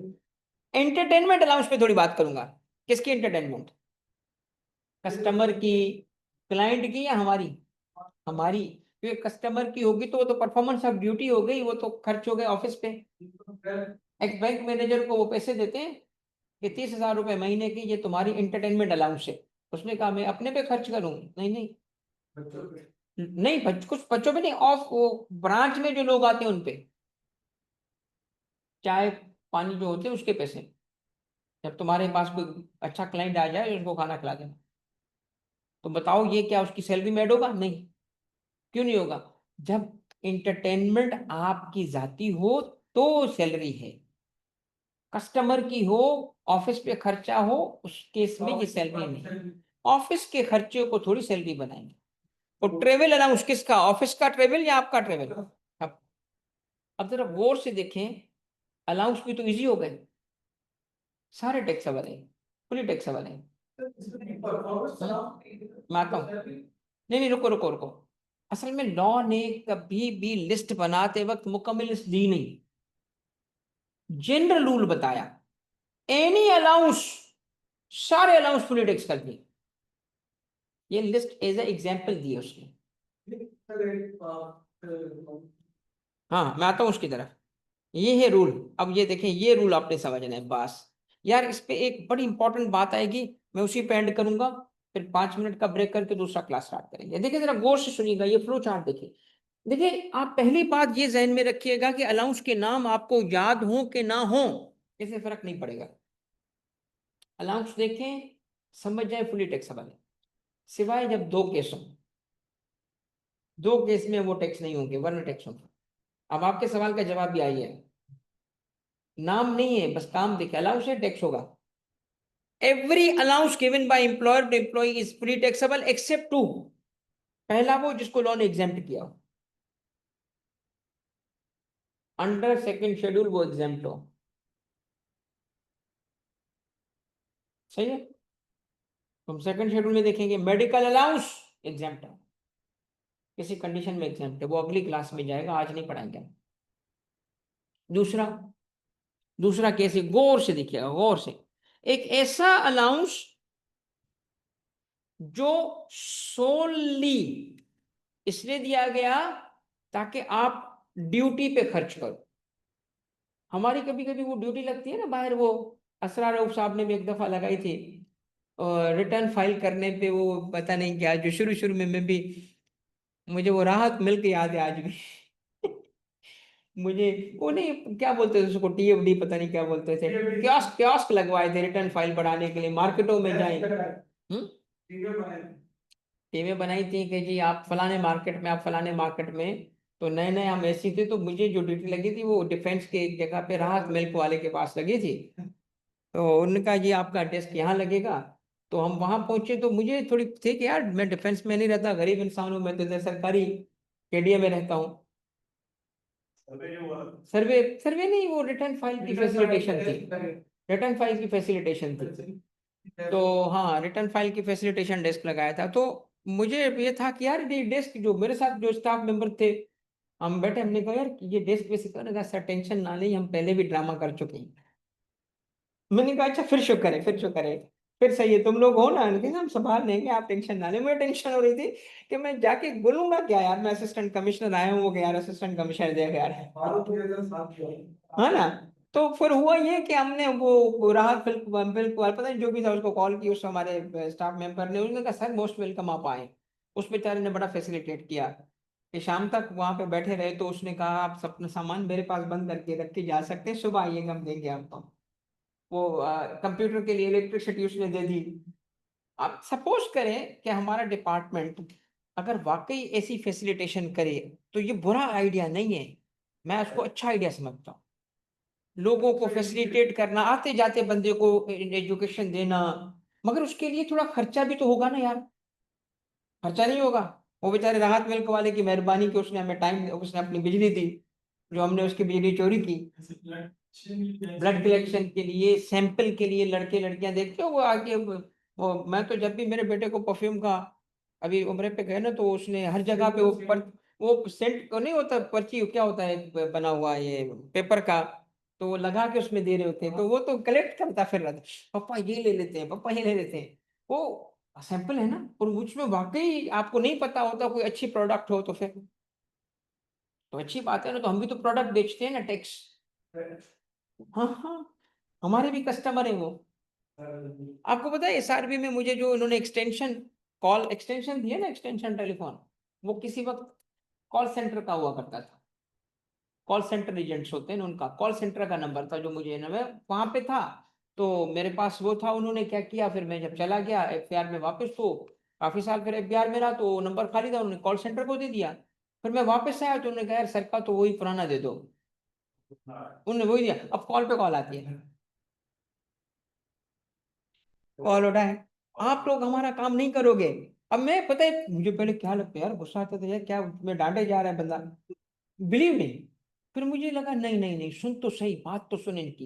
एंटरटेनमेंट अलाउंस पे थोड़ी बात करूंगा, किसकी एंटरटेनमेंट, कस्टमर की, क्लाइंट की, या हमारी, हमारी, क्योंकि कस्टमर की होगी तो वो तो परफॉर्मेंस ऑफ ड्यूटी हो गई, वो तो खर्च हो गए ऑफिस पे। एक बैंक मैनेजर को वो पैसे देते हैं कि 30,000 रुपए महीने की ये तुम्हारी एंटरटेनमेंट अलाउंस है, उसने कहा मैं अपने पे खर्च करूं, नहीं नहीं, नहीं कुछ बच्चों पे नहीं, ऑफ वो ब्रांच में जो लोग आते हैं उनपे, चाय पानी जो होते हैं उसके पैसे, जब तुम्हारे पास कोई अच्छा क्लाइंट आ जाए उसको खाना खिला देना। तो बताओ ये क्या उसकी सैलरी में ऐड होगा, नहीं, क्यों नहीं होगा, जब इंटरटेनमेंट आपकी जाती हो तो सैलरी है, कस्टमर की हो, ऑफिस पे खर्चा हो, उस केस में ये सैलरी नहीं। ऑफिस के खर्चे को थोड़ी सैलरी बनाएंगे। और ट्रेवल अलाउंस किसका, ऑफिस का ट्रेवल या आपका ट्रेवल? अब जरा गौर से देखें, अलाउंस भी तो इजी हो गए, सारे टैक्सेबल है, फुली टैक्सेबल है। मैं आता हूँ, नहीं नहीं, रुको रुको रुको। असल में लॉ ने कभी भी लिस्ट बनाते वक्त मुकम्मल लिस्ट दी नहीं, जनरल रूल बताया, एनी अलाउंस, सारे अलाउंस फुली टैक्स कर दिए। ये लिस्ट एज ए एग्जाम्पल दी है उसने। हाँ मैं आता हूँ उसकी तरफ। ये है रूल। अब ये देखें, ये रूल आपने समझना है बस। यार इस पे एक बड़ी इंपॉर्टेंट बात आएगी, मैं उसी पे एंड करूंगा, फिर 5 मिनट का ब्रेक करके दूसरा क्लास स्टार्ट करेंगे। देखिए जरा गौर से सुनिएगा, ये फ्लो चार्ट देखिए। देखिए आप पहली बात ये जहन में रखिएगा कि अलाउंस के नाम आपको याद हो कि ना हो, इससे फर्क नहीं पड़ेगा। अलाउंस देखें, समझ जाए फुली टैक्सेबल है, सिवाय जब दो केस हो। दो केस में वो टैक्स नहीं होंगे, वरना टैक्स होंगे। अब आपके सवाल का जवाब भी आई है, नाम नहीं है, बस काम देखे, अलाउंस है टैक्स होगा। Every allowance given by employer to employee is free taxable except two, पहला वो जिसको लॉ ने एग्जेम्प्ट किया हो, अंडर सेकंड शेड्यूल वो एग्जेम्प्ट हो। सही है। तो हम सेकंड शेड्यूल में देखेंगे मेडिकल अलाउंस एग्जेम्प्ट है, किसी कंडीशन में एग्जेम्प्ट है, वो अगली क्लास में जाएगा, आज नहीं पढ़ाएंगे। दूसरा, दूसरा केस गौर से देखिएगा, गौर से। एक ऐसा अलाउंस जो सोली इसलिए दिया गया ताकि आप ड्यूटी पे खर्च करो। हमारी कभी कभी वो ड्यूटी लगती है ना बाहर, वो असरार रऊफ साहब ने भी एक दफा लगाई थी, और रिटर्न फाइल करने पे वो पता नहीं क्या, जो शुरू शुरू में मैं भी, मुझे वो राहत मिल के याद है आज भी। मुझे वो नहीं क्या बोलते थे उसको, टीएफडी पता नहीं क्या बोलते थे, कियोस्क कियोस्क लगवाए थे रिटर्न फाइल बढ़ाने के लिए, मार्केटों में जाए। टीमें बनाई थी कि जी आप फलाने मार्केट में, आप फलाने मार्केट में। तो नए नए हम ऐसी थे, तो मुझे जो ड्यूटी लगी थी वो डिफेंस के एक जगह पे राहत मिल्क वाले के पास लगी थी। तो उनका जी आपका डेस्क यहाँ लगेगा। तो हम वहां पहुंचे, तो मुझे थोड़ी थी कि यार मैं डिफेंस में नहीं रहता, गरीब इंसान हूँ, मैं तो इधर सरकारी केडीए में रहता हूँ। सर्वे सर्वे नहीं, वो रिटर्न फाइल की फैसिलिटेशन थी, रिटर्न फाइल की फैसिलिटेशन थी। तो हाँ, रिटर्न फाइल की फैसिलिटेशन डेस्क लगाया था। तो मुझे ये था कि यार ये डेस्क, जो मेरे साथ जो स्टाफ मेंबर थे, हम बैठे, हमने कहा यार ये डेस्क वैसे करने का सर, टेंशन ना लें, हम पहले भी ड्रामा कर चुके हैं। मैंने कहा अच्छा फिर शुक्र है, फिर शुक्र है, फिर सही है, तुम लोग हो ना, उनके हम संभाल लेंगे, आप टेंशन ना लें। मुझे टेंशन हो रही थी कि मैं जाके बोलूंगा क्या यार, मैं असिस्टेंट कमिश्नर आया हूँ, वो कि यार असिस्टेंट कमिश्नर देख यार, है ना। तो फिर हुआ ये कि हमने वो राहत बिल्कुल बिल्कुल पता नहीं जो भी था, उसको कॉल की, उस हमारे स्टाफ मेंबर ने, उसने कहा सर मोस्ट वेलकम आप आए। उस बेचारे ने बड़ा फैसिलिटेट किया कि शाम तक वहां पे बैठे रहे। तो उसने कहा आप सब अपना सामान मेरे पास बंद करके रख के जा सकते हैं, सुबह आइएगा हम देंगे आपको। वो कंप्यूटर के लिए इलेक्ट्रिसिटी उसने दे दी। आप सपोज करें कि हमारा डिपार्टमेंट अगर वाकई ऐसी फैसिलिटेशन करे, तो ये बुरा आइडिया नहीं है, मैं उसको अच्छा आइडिया समझता हूँ। लोगों को फैसिलिटेट करना, आते जाते बंदे को एजुकेशन देना, मगर उसके लिए थोड़ा खर्चा भी तो होगा ना यार। खर्चा नहीं होगा? वो बेचारे राहत मिल्क वाले की मेहरबानी कि उसने हमें टाइम, उसने अपनी बिजली दी, जो हमने उसकी बिजली चोरी की। ब्लड कलेक्शन के लिए, सैंपल के लिए, लड़के लड़कियां देखते हो वो आगे, वो मैं तो जब भी मेरे बेटे को परफ्यूम का अभी उम्र पे गए ना, तो उसने हर जगह पे वो सेंट नहीं होता, पर्ची क्या होता है बना हुआ ये पेपर का, तो वो लगा के उसमें दे रहे होते हैं, तो वो तो कलेक्ट करता फिर रहा था, पापा ये ले लेते हैं, पापा ये ले लेते हैं। वो सैंपल है ना, और उसमें वाकई आपको नहीं पता होता कोई अच्छी प्रोडक्ट हो, तो फिर तो अच्छी बात है ना, तो हम भी तो प्रोडक्ट बेचते हैं ना, टैक्स। हाँ हाँ, हमारे भी कस्टमर है वो। आपको पता है एसआरबी में मुझे जो उन्होंने एक्सटेंशन, कॉल एक्सटेंशन दिया ना, एक्सटेंशन टेलीफोन, वो किसी वक्त कॉल सेंटर का हुआ करता था। कॉल सेंटर एजेंट्स होते हैं ना, उनका कॉल सेंटर का नंबर था, जो मुझे ना मैं वहां पे था, तो मेरे पास वो था। उन्होंने क्या किया, फिर मैं जब चला गया एफबीआर में वापस, तो काफी साल फिर एफबीआर में रहा, तो नंबर खाली था, उन्होंने कॉल सेंटर को दे दिया। फिर मैं वापस आया, तो उन्होंने कहा यार सर का तो वही पुराना दे दो, उन्होंने वही दिया, अब कॉल पे कॉल आती है। कॉल उठाए, आप लोग हमारा काम नहीं करोगे। अब मैं, पता है मुझे पहले क्या लगता है यार, गुस्सा आता था यार, क्या मैं डांटे जा रहा है बंदा, बिलीव नहीं। फिर मुझे लगा नहीं नहीं नहीं, सुन तो सही, बात तो सुन इनकी,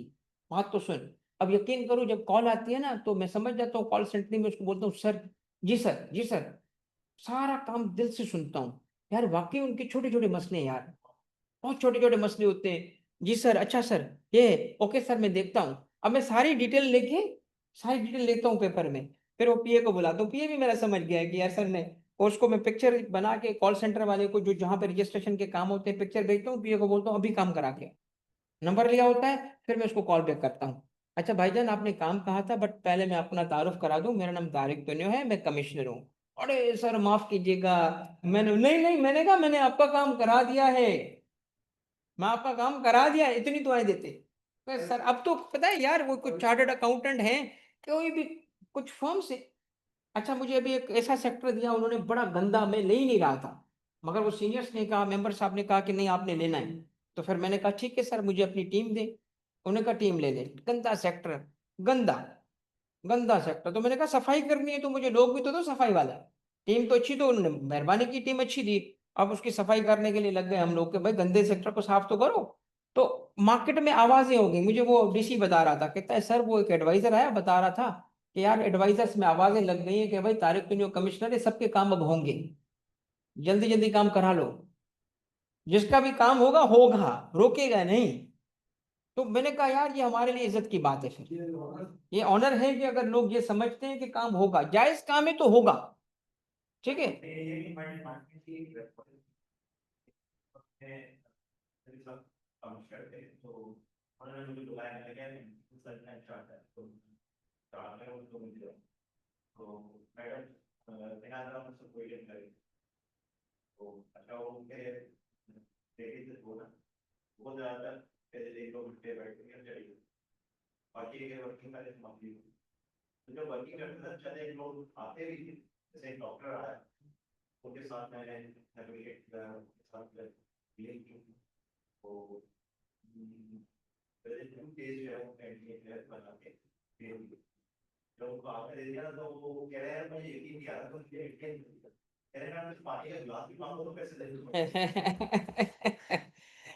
बात तो सुन। अब यकीन करो, जब कॉल आती है ना तो मैं समझ जाता हूँ, कॉल सेंटर में उसको बोलता हूँ सर, जी सर, जी सर, सारा काम दिल से सुनता हूँ। यार वाकई उनके छोटे छोटे मसले हैं यार, बहुत छोटे छोटे मसले होते हैं। जी सर, अच्छा सर, ये ओके सर, मैं देखता हूँ। अब मैं सारी डिटेल लेता हूँ पेपर में। फिर वो पीए को बुलाता हूँ, पीए भी मेरा समझ गया है कि यार सर ने, और उसको मैं पिक्चर बना के कॉल सेंटर वाले को, जो जहाँ पे रजिस्ट्रेशन के काम होते हैं, पिक्चर भेजता हूँ, पीए को बोलता हूँ अभी काम करा के, नंबर लिया होता है, फिर मैं उसको कॉल बैक करता हूँ। अच्छा भाईजान, आपने काम कहा था, बट पहले मैं अपना तारुफ करा दूं, मेरा नाम तारिक तन्यो है, मैं कमिश्नर हूँ। अरे सर माफ कीजिएगा, मैंने, नहीं नहीं, मैंने कहा मैंने आपका काम करा दिया है, मैं आपका काम करा दिया, इतनी दुआएं देते। तो सर अब तो पता है यार, वो कुछ चार्टर्ड अकाउंटेंट हैं, कोई भी कुछ फर्म से। अच्छा, मुझे अभी एक ऐसा सेक्टर दिया उन्होंने, बड़ा गंदा, मैं ले ही नहीं रहा था, मगर वो सीनियर्स ने कहा, मेंबर साहब ने कहा कि नहीं आपने लेना है। तो फिर मैंने कहा ठीक है सर, मुझे अपनी टीम दे। उन्होंने कहा टीम ले ले, गंदा सेक्टर, गंदा, गंदा सेक्टर। तो मैंने कहा सफाई करनी है तो मुझे लोग भी तो दो सफाई वाला। टीम तो अच्छी, तो उन्होंने मेहरबानी की, टीम अच्छी दी। अब उसकी सफाई करने के लिए लग गए हम लोग, के भाई गंदे सेक्टर को साफ तो करो। तो मार्केट में आवाजें हो गई, मुझे वो डीसी बता रहा था, कहता है सर वो एक एडवाइजर आया बता रहा था कि यार एडवाइजर्स में आवाजें लग गई हैं कि भाई तारिक तो जो कमिश्नर है, सबके काम अब होंगे, जल्दी जल्दी काम करा लो, जिसका भी काम होगा होगा, रोकेगा नहीं। तो मैंने कहा यार ये हमारे लिए इज्जत की बात है, फिर ये ऑनर है कि अगर लोग ये समझते हैं कि काम होगा, जायज काम है तो होगा, ठीक है।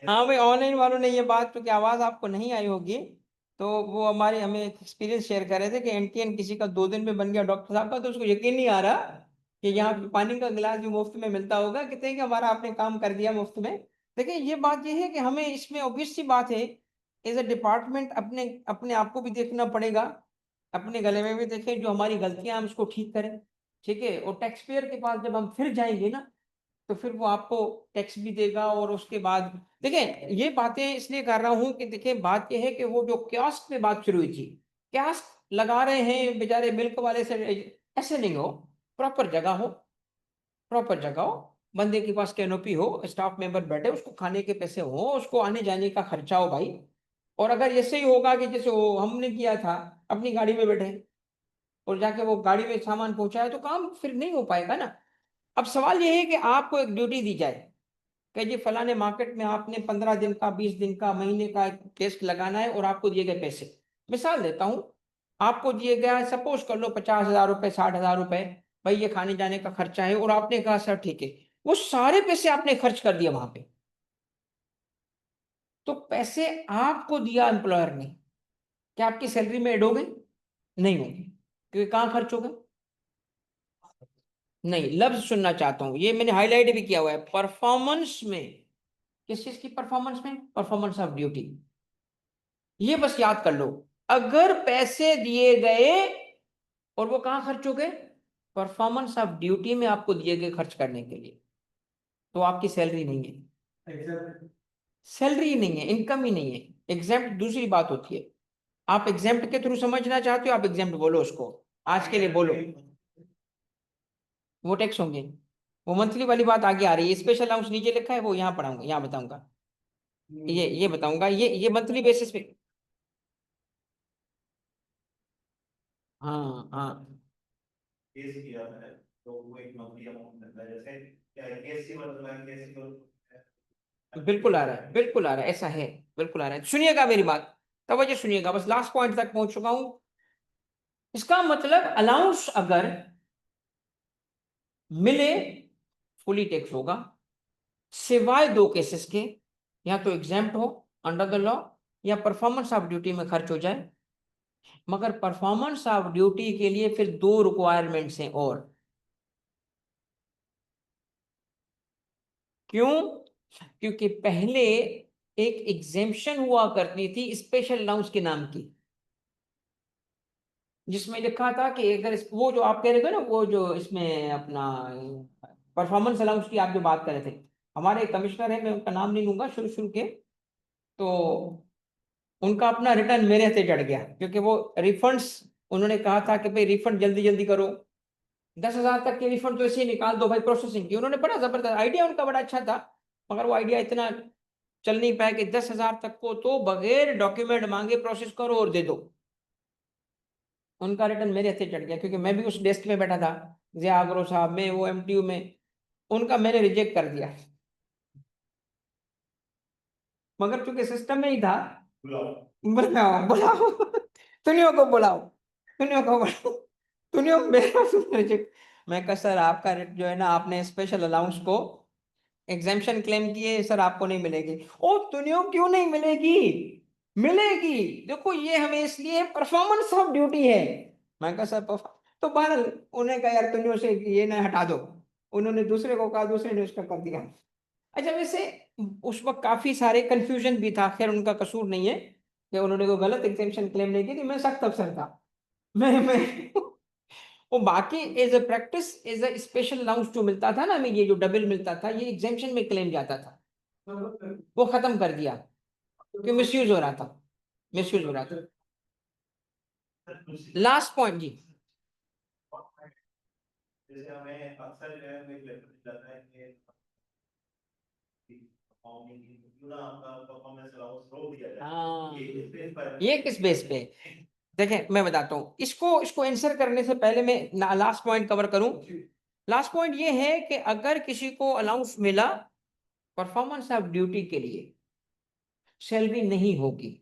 हाँ भाई, ऑनलाइन वालों ने ये बात, क्योंकि आवाज आपको नहीं आई होगी, तो वो हमारे, हमें एक एक्सपीरियंस शेयर कर रहे थे कि एनटीएन किसी का 2 दिन में बन गया डॉक्टर साहब का, तो उसको यकीन नहीं आ रहा कि यहाँ पे पानी का गिलास भी मुफ्त में मिलता होगा, कहते हैं कि हमारा आपने काम कर दिया मुफ्त में। देखिए ये बात ये है कि हमें इसमें ऑब्वियस सी बात है, एज ए डिपार्टमेंट अपने अपने आप को भी देखना पड़ेगा, अपने गले में भी देखें, जो हमारी गलतियां हम उसको ठीक करें, ठीक है। और टैक्स पेयर के पास जब हम फिर जाएंगे ना, तो फिर वो आपको टैक्स भी देगा, और उसके बाद देखिए, ये बातें इसलिए कर रहा हूं कि देखिए बात ये है कि वो जो क्यास्ट में बात शुरू हुई थी, क्यास्ट लगा रहे हैं बेचारे मिल्क वाले से, ऐसे नहीं हो, प्रॉपर जगह हो, प्रॉपर जगह हो, बंदे के पास कैनोपी हो, स्टाफ मेंबर बैठे, उसको खाने के पैसे हो, उसको आने जाने का खर्चा हो भाई। और अगर ऐसे ही होगा कि जैसे वो हमने किया था, अपनी गाड़ी में बैठे और जाके वो गाड़ी में सामान पहुंचाए, तो काम फिर नहीं हो पाएगा ना। अब सवाल ये है कि आपको एक ड्यूटी दी जाए कि जी फलाने मार्केट में आपने 15 दिन का, 20 दिन का, महीने का टेस्ट लगाना है, और आपको दिए गए पैसे, मिसाल देता हूँ, आपको दिए गया सपोज कर लो 50,000 रुपए, 60,000 रुपए, भाई ये खाने जाने का खर्चा है, और आपने कहा सर ठीक है, वो सारे पैसे आपने खर्च कर दिए वहां पे, तो पैसे आपको दिया एम्प्लॉयर ने, क्या आपकी सैलरी में ऐड हो गए? नहीं होंगे, क्योंकि कहाँ खर्च हो गए? नहीं, लफ्ज सुनना चाहता हूं, ये मैंने हाईलाइट भी किया हुआ है, परफॉर्मेंस में। किस चीज की परफॉर्मेंस में? Performance of duty. ये बस याद कर लो, अगर पैसे दिए गए और वो कहाँ खर्च हो गए, परफॉर्मेंस ऑफ ड्यूटी में आपको दिए गए खर्च करने के लिए, तो आपकी सैलरी नहीं है, सैलरी ही नहीं है, इनकम ही नहीं है। एग्जाम्प्ट दूसरी बात होती है, आप एग्जाम्प्ट के थ्रू समझना चाहते हो, आप एग्जाम्प्ट बोलो उसको, आज के लिए बोलो, वो टैक्स होंगे, वो मंथली वाली बात आगे आ रही है, स्पेशल अलाउंस नीचे लिखा है, वो यहाँ पढ़ाऊंगा, यहाँ बताऊंगा, ये बताऊंगा, ये मंथली बेसिस पे। हाँ हाँ, बिल्कुल आ रहा है, बिल्कुल आ रहा है, ऐसा है, बिल्कुल आ रहा है। सुनिएगा मेरी बात, तवज्जो सुनिएगा, बस लास्ट पॉइंट तक पहुंच चुका हूं। इसका मतलब अलाउंस अगर मिले फुली टैक्स होगा, सिवाय दो केसेस के, या तो एग्जेम्प्ट हो अंडर द लॉ या परफॉर्मेंस ऑफ ड्यूटी में खर्च हो जाए। मगर परफॉर्मेंस ऑफ ड्यूटी के लिए फिर दो रिक्वायरमेंट्स हैं और। क्यों? क्योंकि पहले एक एग्जेम्पशन हुआ करती थी स्पेशल अलाउंस के नाम की, जिसमें लिखा था कि अगर वो जो आप कह रहे थे ना, वो जो इसमें अपना परफॉर्मेंस अलाउंस की आप जो बात कर रहे थे, हमारे कमिश्नर है, मैं उनका नाम नहीं लूंगा, शुरू शुरू के, तो उनका अपना रिटर्न मेरे हाथे चढ़ गया, क्योंकि वो रिफंड्स, उन्होंने कहा था कि भाई रिफंड जल्दी जल्दी करो, 10,000 तक के रिफंड तो ऐसे ही निकाल दो भाई प्रोसेसिंग की। उन्होंने बड़ा जबरदस्त आइडिया, उनका बड़ा अच्छा था, मगर वो आइडिया इतना चल नहीं पाया कि 10,000 तक को तो बगैर डॉक्यूमेंट मांगे प्रोसेस करो और दे दो। उनका रिटर्न मेरे हाथे चढ़ गया, क्योंकि मैं भी उस डेस्क में बैठा था, जिया आगरो साहब में, वो एमटीयू में, उनका मैंने रिजेक्ट कर दिया। मगर चूंकि सिस्टम में ही था, बुलाओ बुलाओ, तुनियो को बुलाओ, तुनियो को बुलाओ, तुनियो मेरा रिजेक्ट। मैं कहा सर आपका जो है ना, आपने स्पेशल अलाउंस को एग्जाम्पशन क्लेम किए सर, आपको नहीं मिलेगी। ओ तुनियो क्यों नहीं मिलेगी? मिलेगी, देखो ये हमें इसलिए परफॉर्मेंस ऑफ ड्यूटी है। मैं कहा सर तो बहरहाल उन्हें कहा यार तुनियो से ये ना हटा दो, उन्होंने दूसरे को कहा, दूसरे ने उसका कर दिया। अच्छा वैसे उस वक्त काफी सारे कंफ्यूजन भी था, खैर उनका कसूर नहीं है कि उन्होंने कोई गलत एग्जाम्पशन क्लेम नहीं की थी, मैं सख्त अफसर था। मैं वो बाकी as a practice, as a special allowance जो मिलता था ना हमें, ये जो डबल मिलता था, ये एग्जाम्पशन में क्लेम जाता था, वो खत्म कर दिया क्योंकि मिसयूज हो रहा था, मिसयूज हो रहा था। लास्ट पॉइंट जी। जैसे हमें अक्सर जो है हमें लगता है कि हाँ, ये किस बेस पे? देखें मैं बताता हूँ इसको, इसको आंसर करने से पहले मैं लास्ट पॉइंट कवर करूं। लास्ट पॉइंट ये है कि अगर किसी को अलाउंस मिला परफॉर्मेंस ऑफ ड्यूटी के लिए, सैलरी नहीं होगी,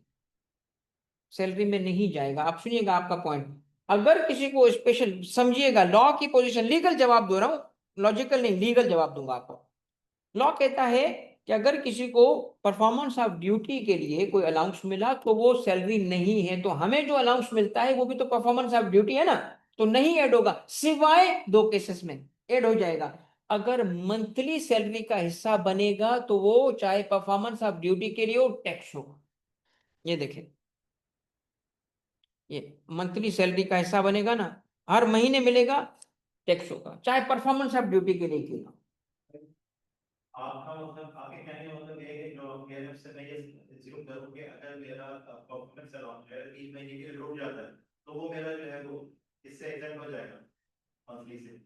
सैलरी में नहीं जाएगा। आप सुनिएगा आपका पॉइंट, अगर किसी को स्पेशल, समझिएगा लॉ की पोजीशन, लीगल जवाब दे रहा हूं, लॉजिकल नहीं, लीगल जवाब दूंगा आपको। लॉ कहता है कि अगर किसी को परफॉर्मेंस ऑफ ड्यूटी के लिए कोई अलाउंस मिला तो वो सैलरी नहीं है, तो हमें जो अलाउंस मिलता है वो भी तो परफॉर्मेंस ऑफ ड्यूटी है ना, तो नहीं ऐड होगा, सिवाय दो केसेस में ऐड हो जाएगा। अगर मंथली सैलरी का हिस्सा बनेगा तो वो चाहे परफॉर्मेंस ऑफ ड्यूटी के लिए हो, टैक्स होगा। ये देखें, ये मंथली सैलरी का हिस्सा बनेगा ना, हर महीने मिलेगा, टैक्स होगा, चाहे परफॉर्मेंस ऑफ ड्यूटी के लिए क्यों ना। आपका मतलब आपके कहने का मतलब ये है कि जो मेरे से मैं ये एज्यूम करूं कि अगर मेरा परफॉर्मेंस अलाउंस जो है 3 महीने के लिए रुक जाता है तो वो मेरा जो है वो इससे एग्जाम्प हो जाएगा मंथली से।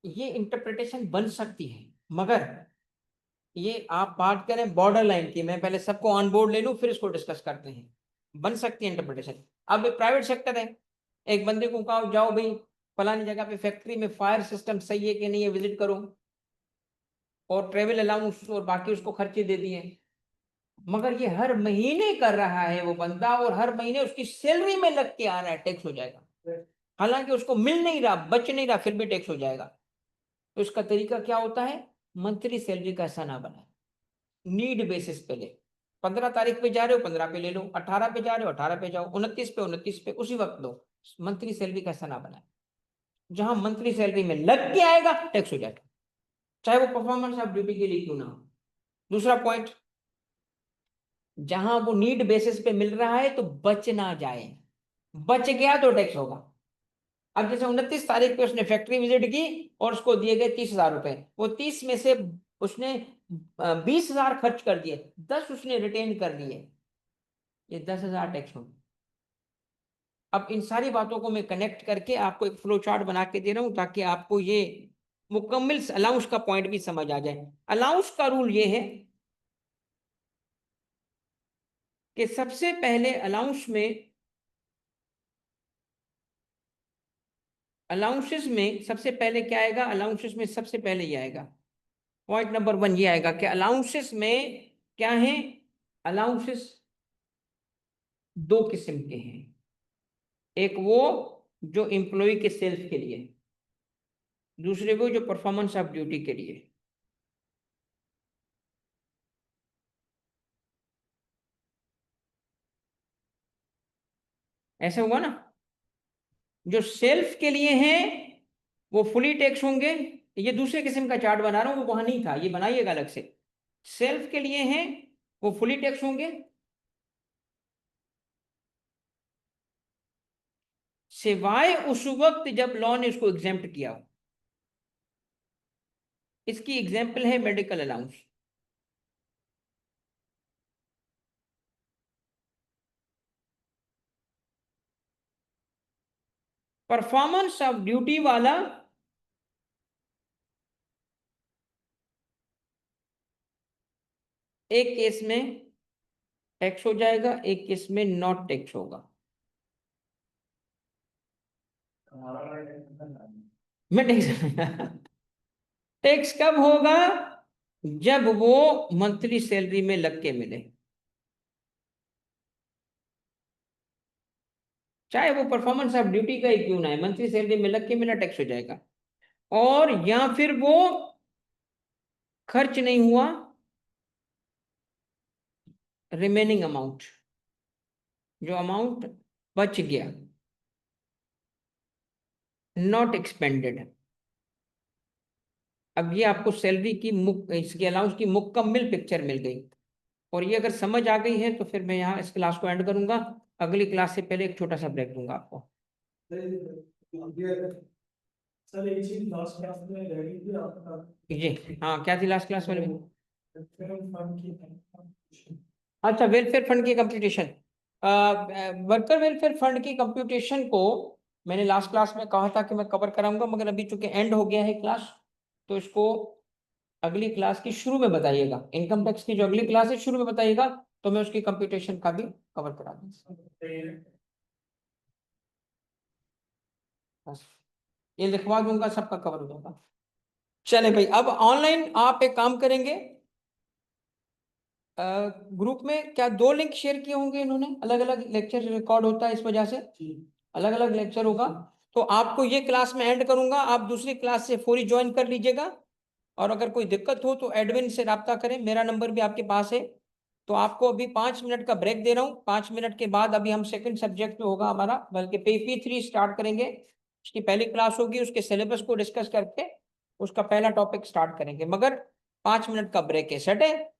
ये इंटरप्रिटेशन बन सकती है, मगर ये आप बात करें बॉर्डर लाइन की, मैं पहले सबको ऑन बोर्ड ले लूं फिर इसको डिस्कस करते हैं। बन सकती है इंटरप्रिटेशन। अब प्राइवेट सेक्टर है, एक बंदे को कहो जाओ भाई फलानी जगह पे फैक्ट्री में फायर सिस्टम सही है कि नहीं है विजिट करो, और ट्रेवल अलाउंस और बाकी उसको खर्चे दे दिए, मगर ये हर महीने कर रहा है वो बंदा, और हर महीने उसकी सैलरी में लग के आ रहा है, टैक्स हो जाएगा। हालांकि उसको मिल नहीं रहा, बच नहीं रहा, फिर भी टैक्स हो जाएगा। तो इसका तरीका क्या होता है? मंथली सैलरी का ऐसा ना बनाए, नीड बेसिस पे ले। 15 तारीख पे जा रहे हो 15 पे ले लो, 18 पे जा रहे हो 18 पे जाओ, 29 पे उसी वक्त लो। मंथली सैलरी का ऐसा ना बनाए, जहां मंथली सैलरी में लग के आएगा टैक्स हो जाएगा, चाहे वो परफॉर्मेंस ऑफ ड्यूटी के लिए क्यों ना हो। दूसरा पॉइंट, जहां वो नीड बेसिस पे मिल रहा है तो बच ना जाए, बच गया तो टैक्स होगा। अब जैसे 29 तारीख पे उसने फैक्ट्री विजिट की और उसको दिए गए 30,000 रुपए, वो 30 में से उसने 20,000 खर्च कर दिए, 10 उसने रिटेन कर लिए, ये 10,000 टैक्स होंगे। अब इन सारी बातों को मैं कनेक्ट करके आपको एक फ्लो चार्ट बना के दे रहा हूं, ताकि आपको ये मुकम्मल अलाउंस का पॉइंट भी समझ आ जाए। अलाउंस का रूल ये है कि सबसे पहले अलाउंसेस में सबसे पहले क्या आएगा? अलाउंसेस में सबसे पहले ये आएगा, पॉइंट नंबर 1 ये आएगा कि अलाउंसेस में क्या है? अलाउंसेस दो किस्म के हैं, एक वो जो एम्प्लॉय के सेल्फ के लिए, दूसरे वो जो परफॉर्मेंस ऑफ ड्यूटी के लिए। ऐसा हुआ ना? जो सेल्फ के लिए हैं वो फुली टैक्स होंगे। ये दूसरे किस्म का चार्ट बना रहा हूं, वो वहां नहीं था, ये बनाइएगा अलग से। सेल्फ के लिए हैं वो फुली टैक्स होंगे, सिवाय उस वक्त जब लॉ ने इसको एग्जेम्प्ट किया हो। इसकी एग्जाम्पल है medical allowance. Performance of duty वाला एक केस में टैक्स हो जाएगा, एक केस में नॉट टैक्स होगा। मैं टैक्स टैक्स कब होगा? जब वो मंथली सैलरी में लग के मिले, चाहे वो परफॉर्मेंस ऑफ ड्यूटी का ही क्यों ना है, मंथली सैलरी में लग के मिला, टैक्स हो जाएगा। और या फिर वो खर्च नहीं हुआ, रिमेनिंग अमाउंट, जो अमाउंट बच गया, नॉट एक्सपेंडेड। अब ये आपको सैलरी की इसके अलाउंस की मुकम्मल पिक्चर मिल गई। और ये अगर समझ आ गई है तो फिर मैं यहाँ इस क्लास को एंड करूंगा। अगली क्लास से पहले एक छोटा सा ब्रेक दूंगा आपको। सर एक चीज लास्ट क्लास में रह गई थी आपका, जी हाँ, क्या थी लास्ट क्लास वाले में? फंड की। अच्छा, वेलफेयर फंड की कंप्यूटेशन। वर्कर वेलफेयर फंड की कंप्यूटेशन को मैंने लास्ट क्लास में कहा था कि मैं कवर कराऊंगा, मगर अभी चूंकि एंड हो गया है क्लास, तो इसको अगली क्लास की शुरू में बताइएगा। इनकम टैक्स की जो अगली क्लास है शुरू में बताइएगा, तो मैं उसकी कंप्यूटेशन का भी कवर करा दूंगा। बस ये लिखवा दूंगा, सबका कवर हो जाएगा। चले भाई, अब ऑनलाइन आप एक काम करेंगे, ग्रुप में क्या 2 लिंक शेयर किए होंगे इन्होंने? अलग अलग लेक्चर रिकॉर्ड होता है, इस वजह से अलग अलग लेक्चर होगा। तो आपको ये क्लास में एंड करूंगा, आप दूसरी क्लास से फौरी ज्वाइन कर लीजिएगा। और अगर कोई दिक्कत हो तो एडमिन से राब्ता करें, मेरा नंबर भी आपके पास है। तो आपको अभी 5 मिनट का ब्रेक दे रहा हूँ। 5 मिनट के बाद अभी हम सेकंड सब्जेक्ट पे होगा हमारा, बल्कि PP3 स्टार्ट करेंगे। उसकी पहली क्लास होगी, उसके सिलेबस को डिस्कस करके उसका पहला टॉपिक स्टार्ट करेंगे। मगर 5 मिनट का ब्रेक है, सेट है?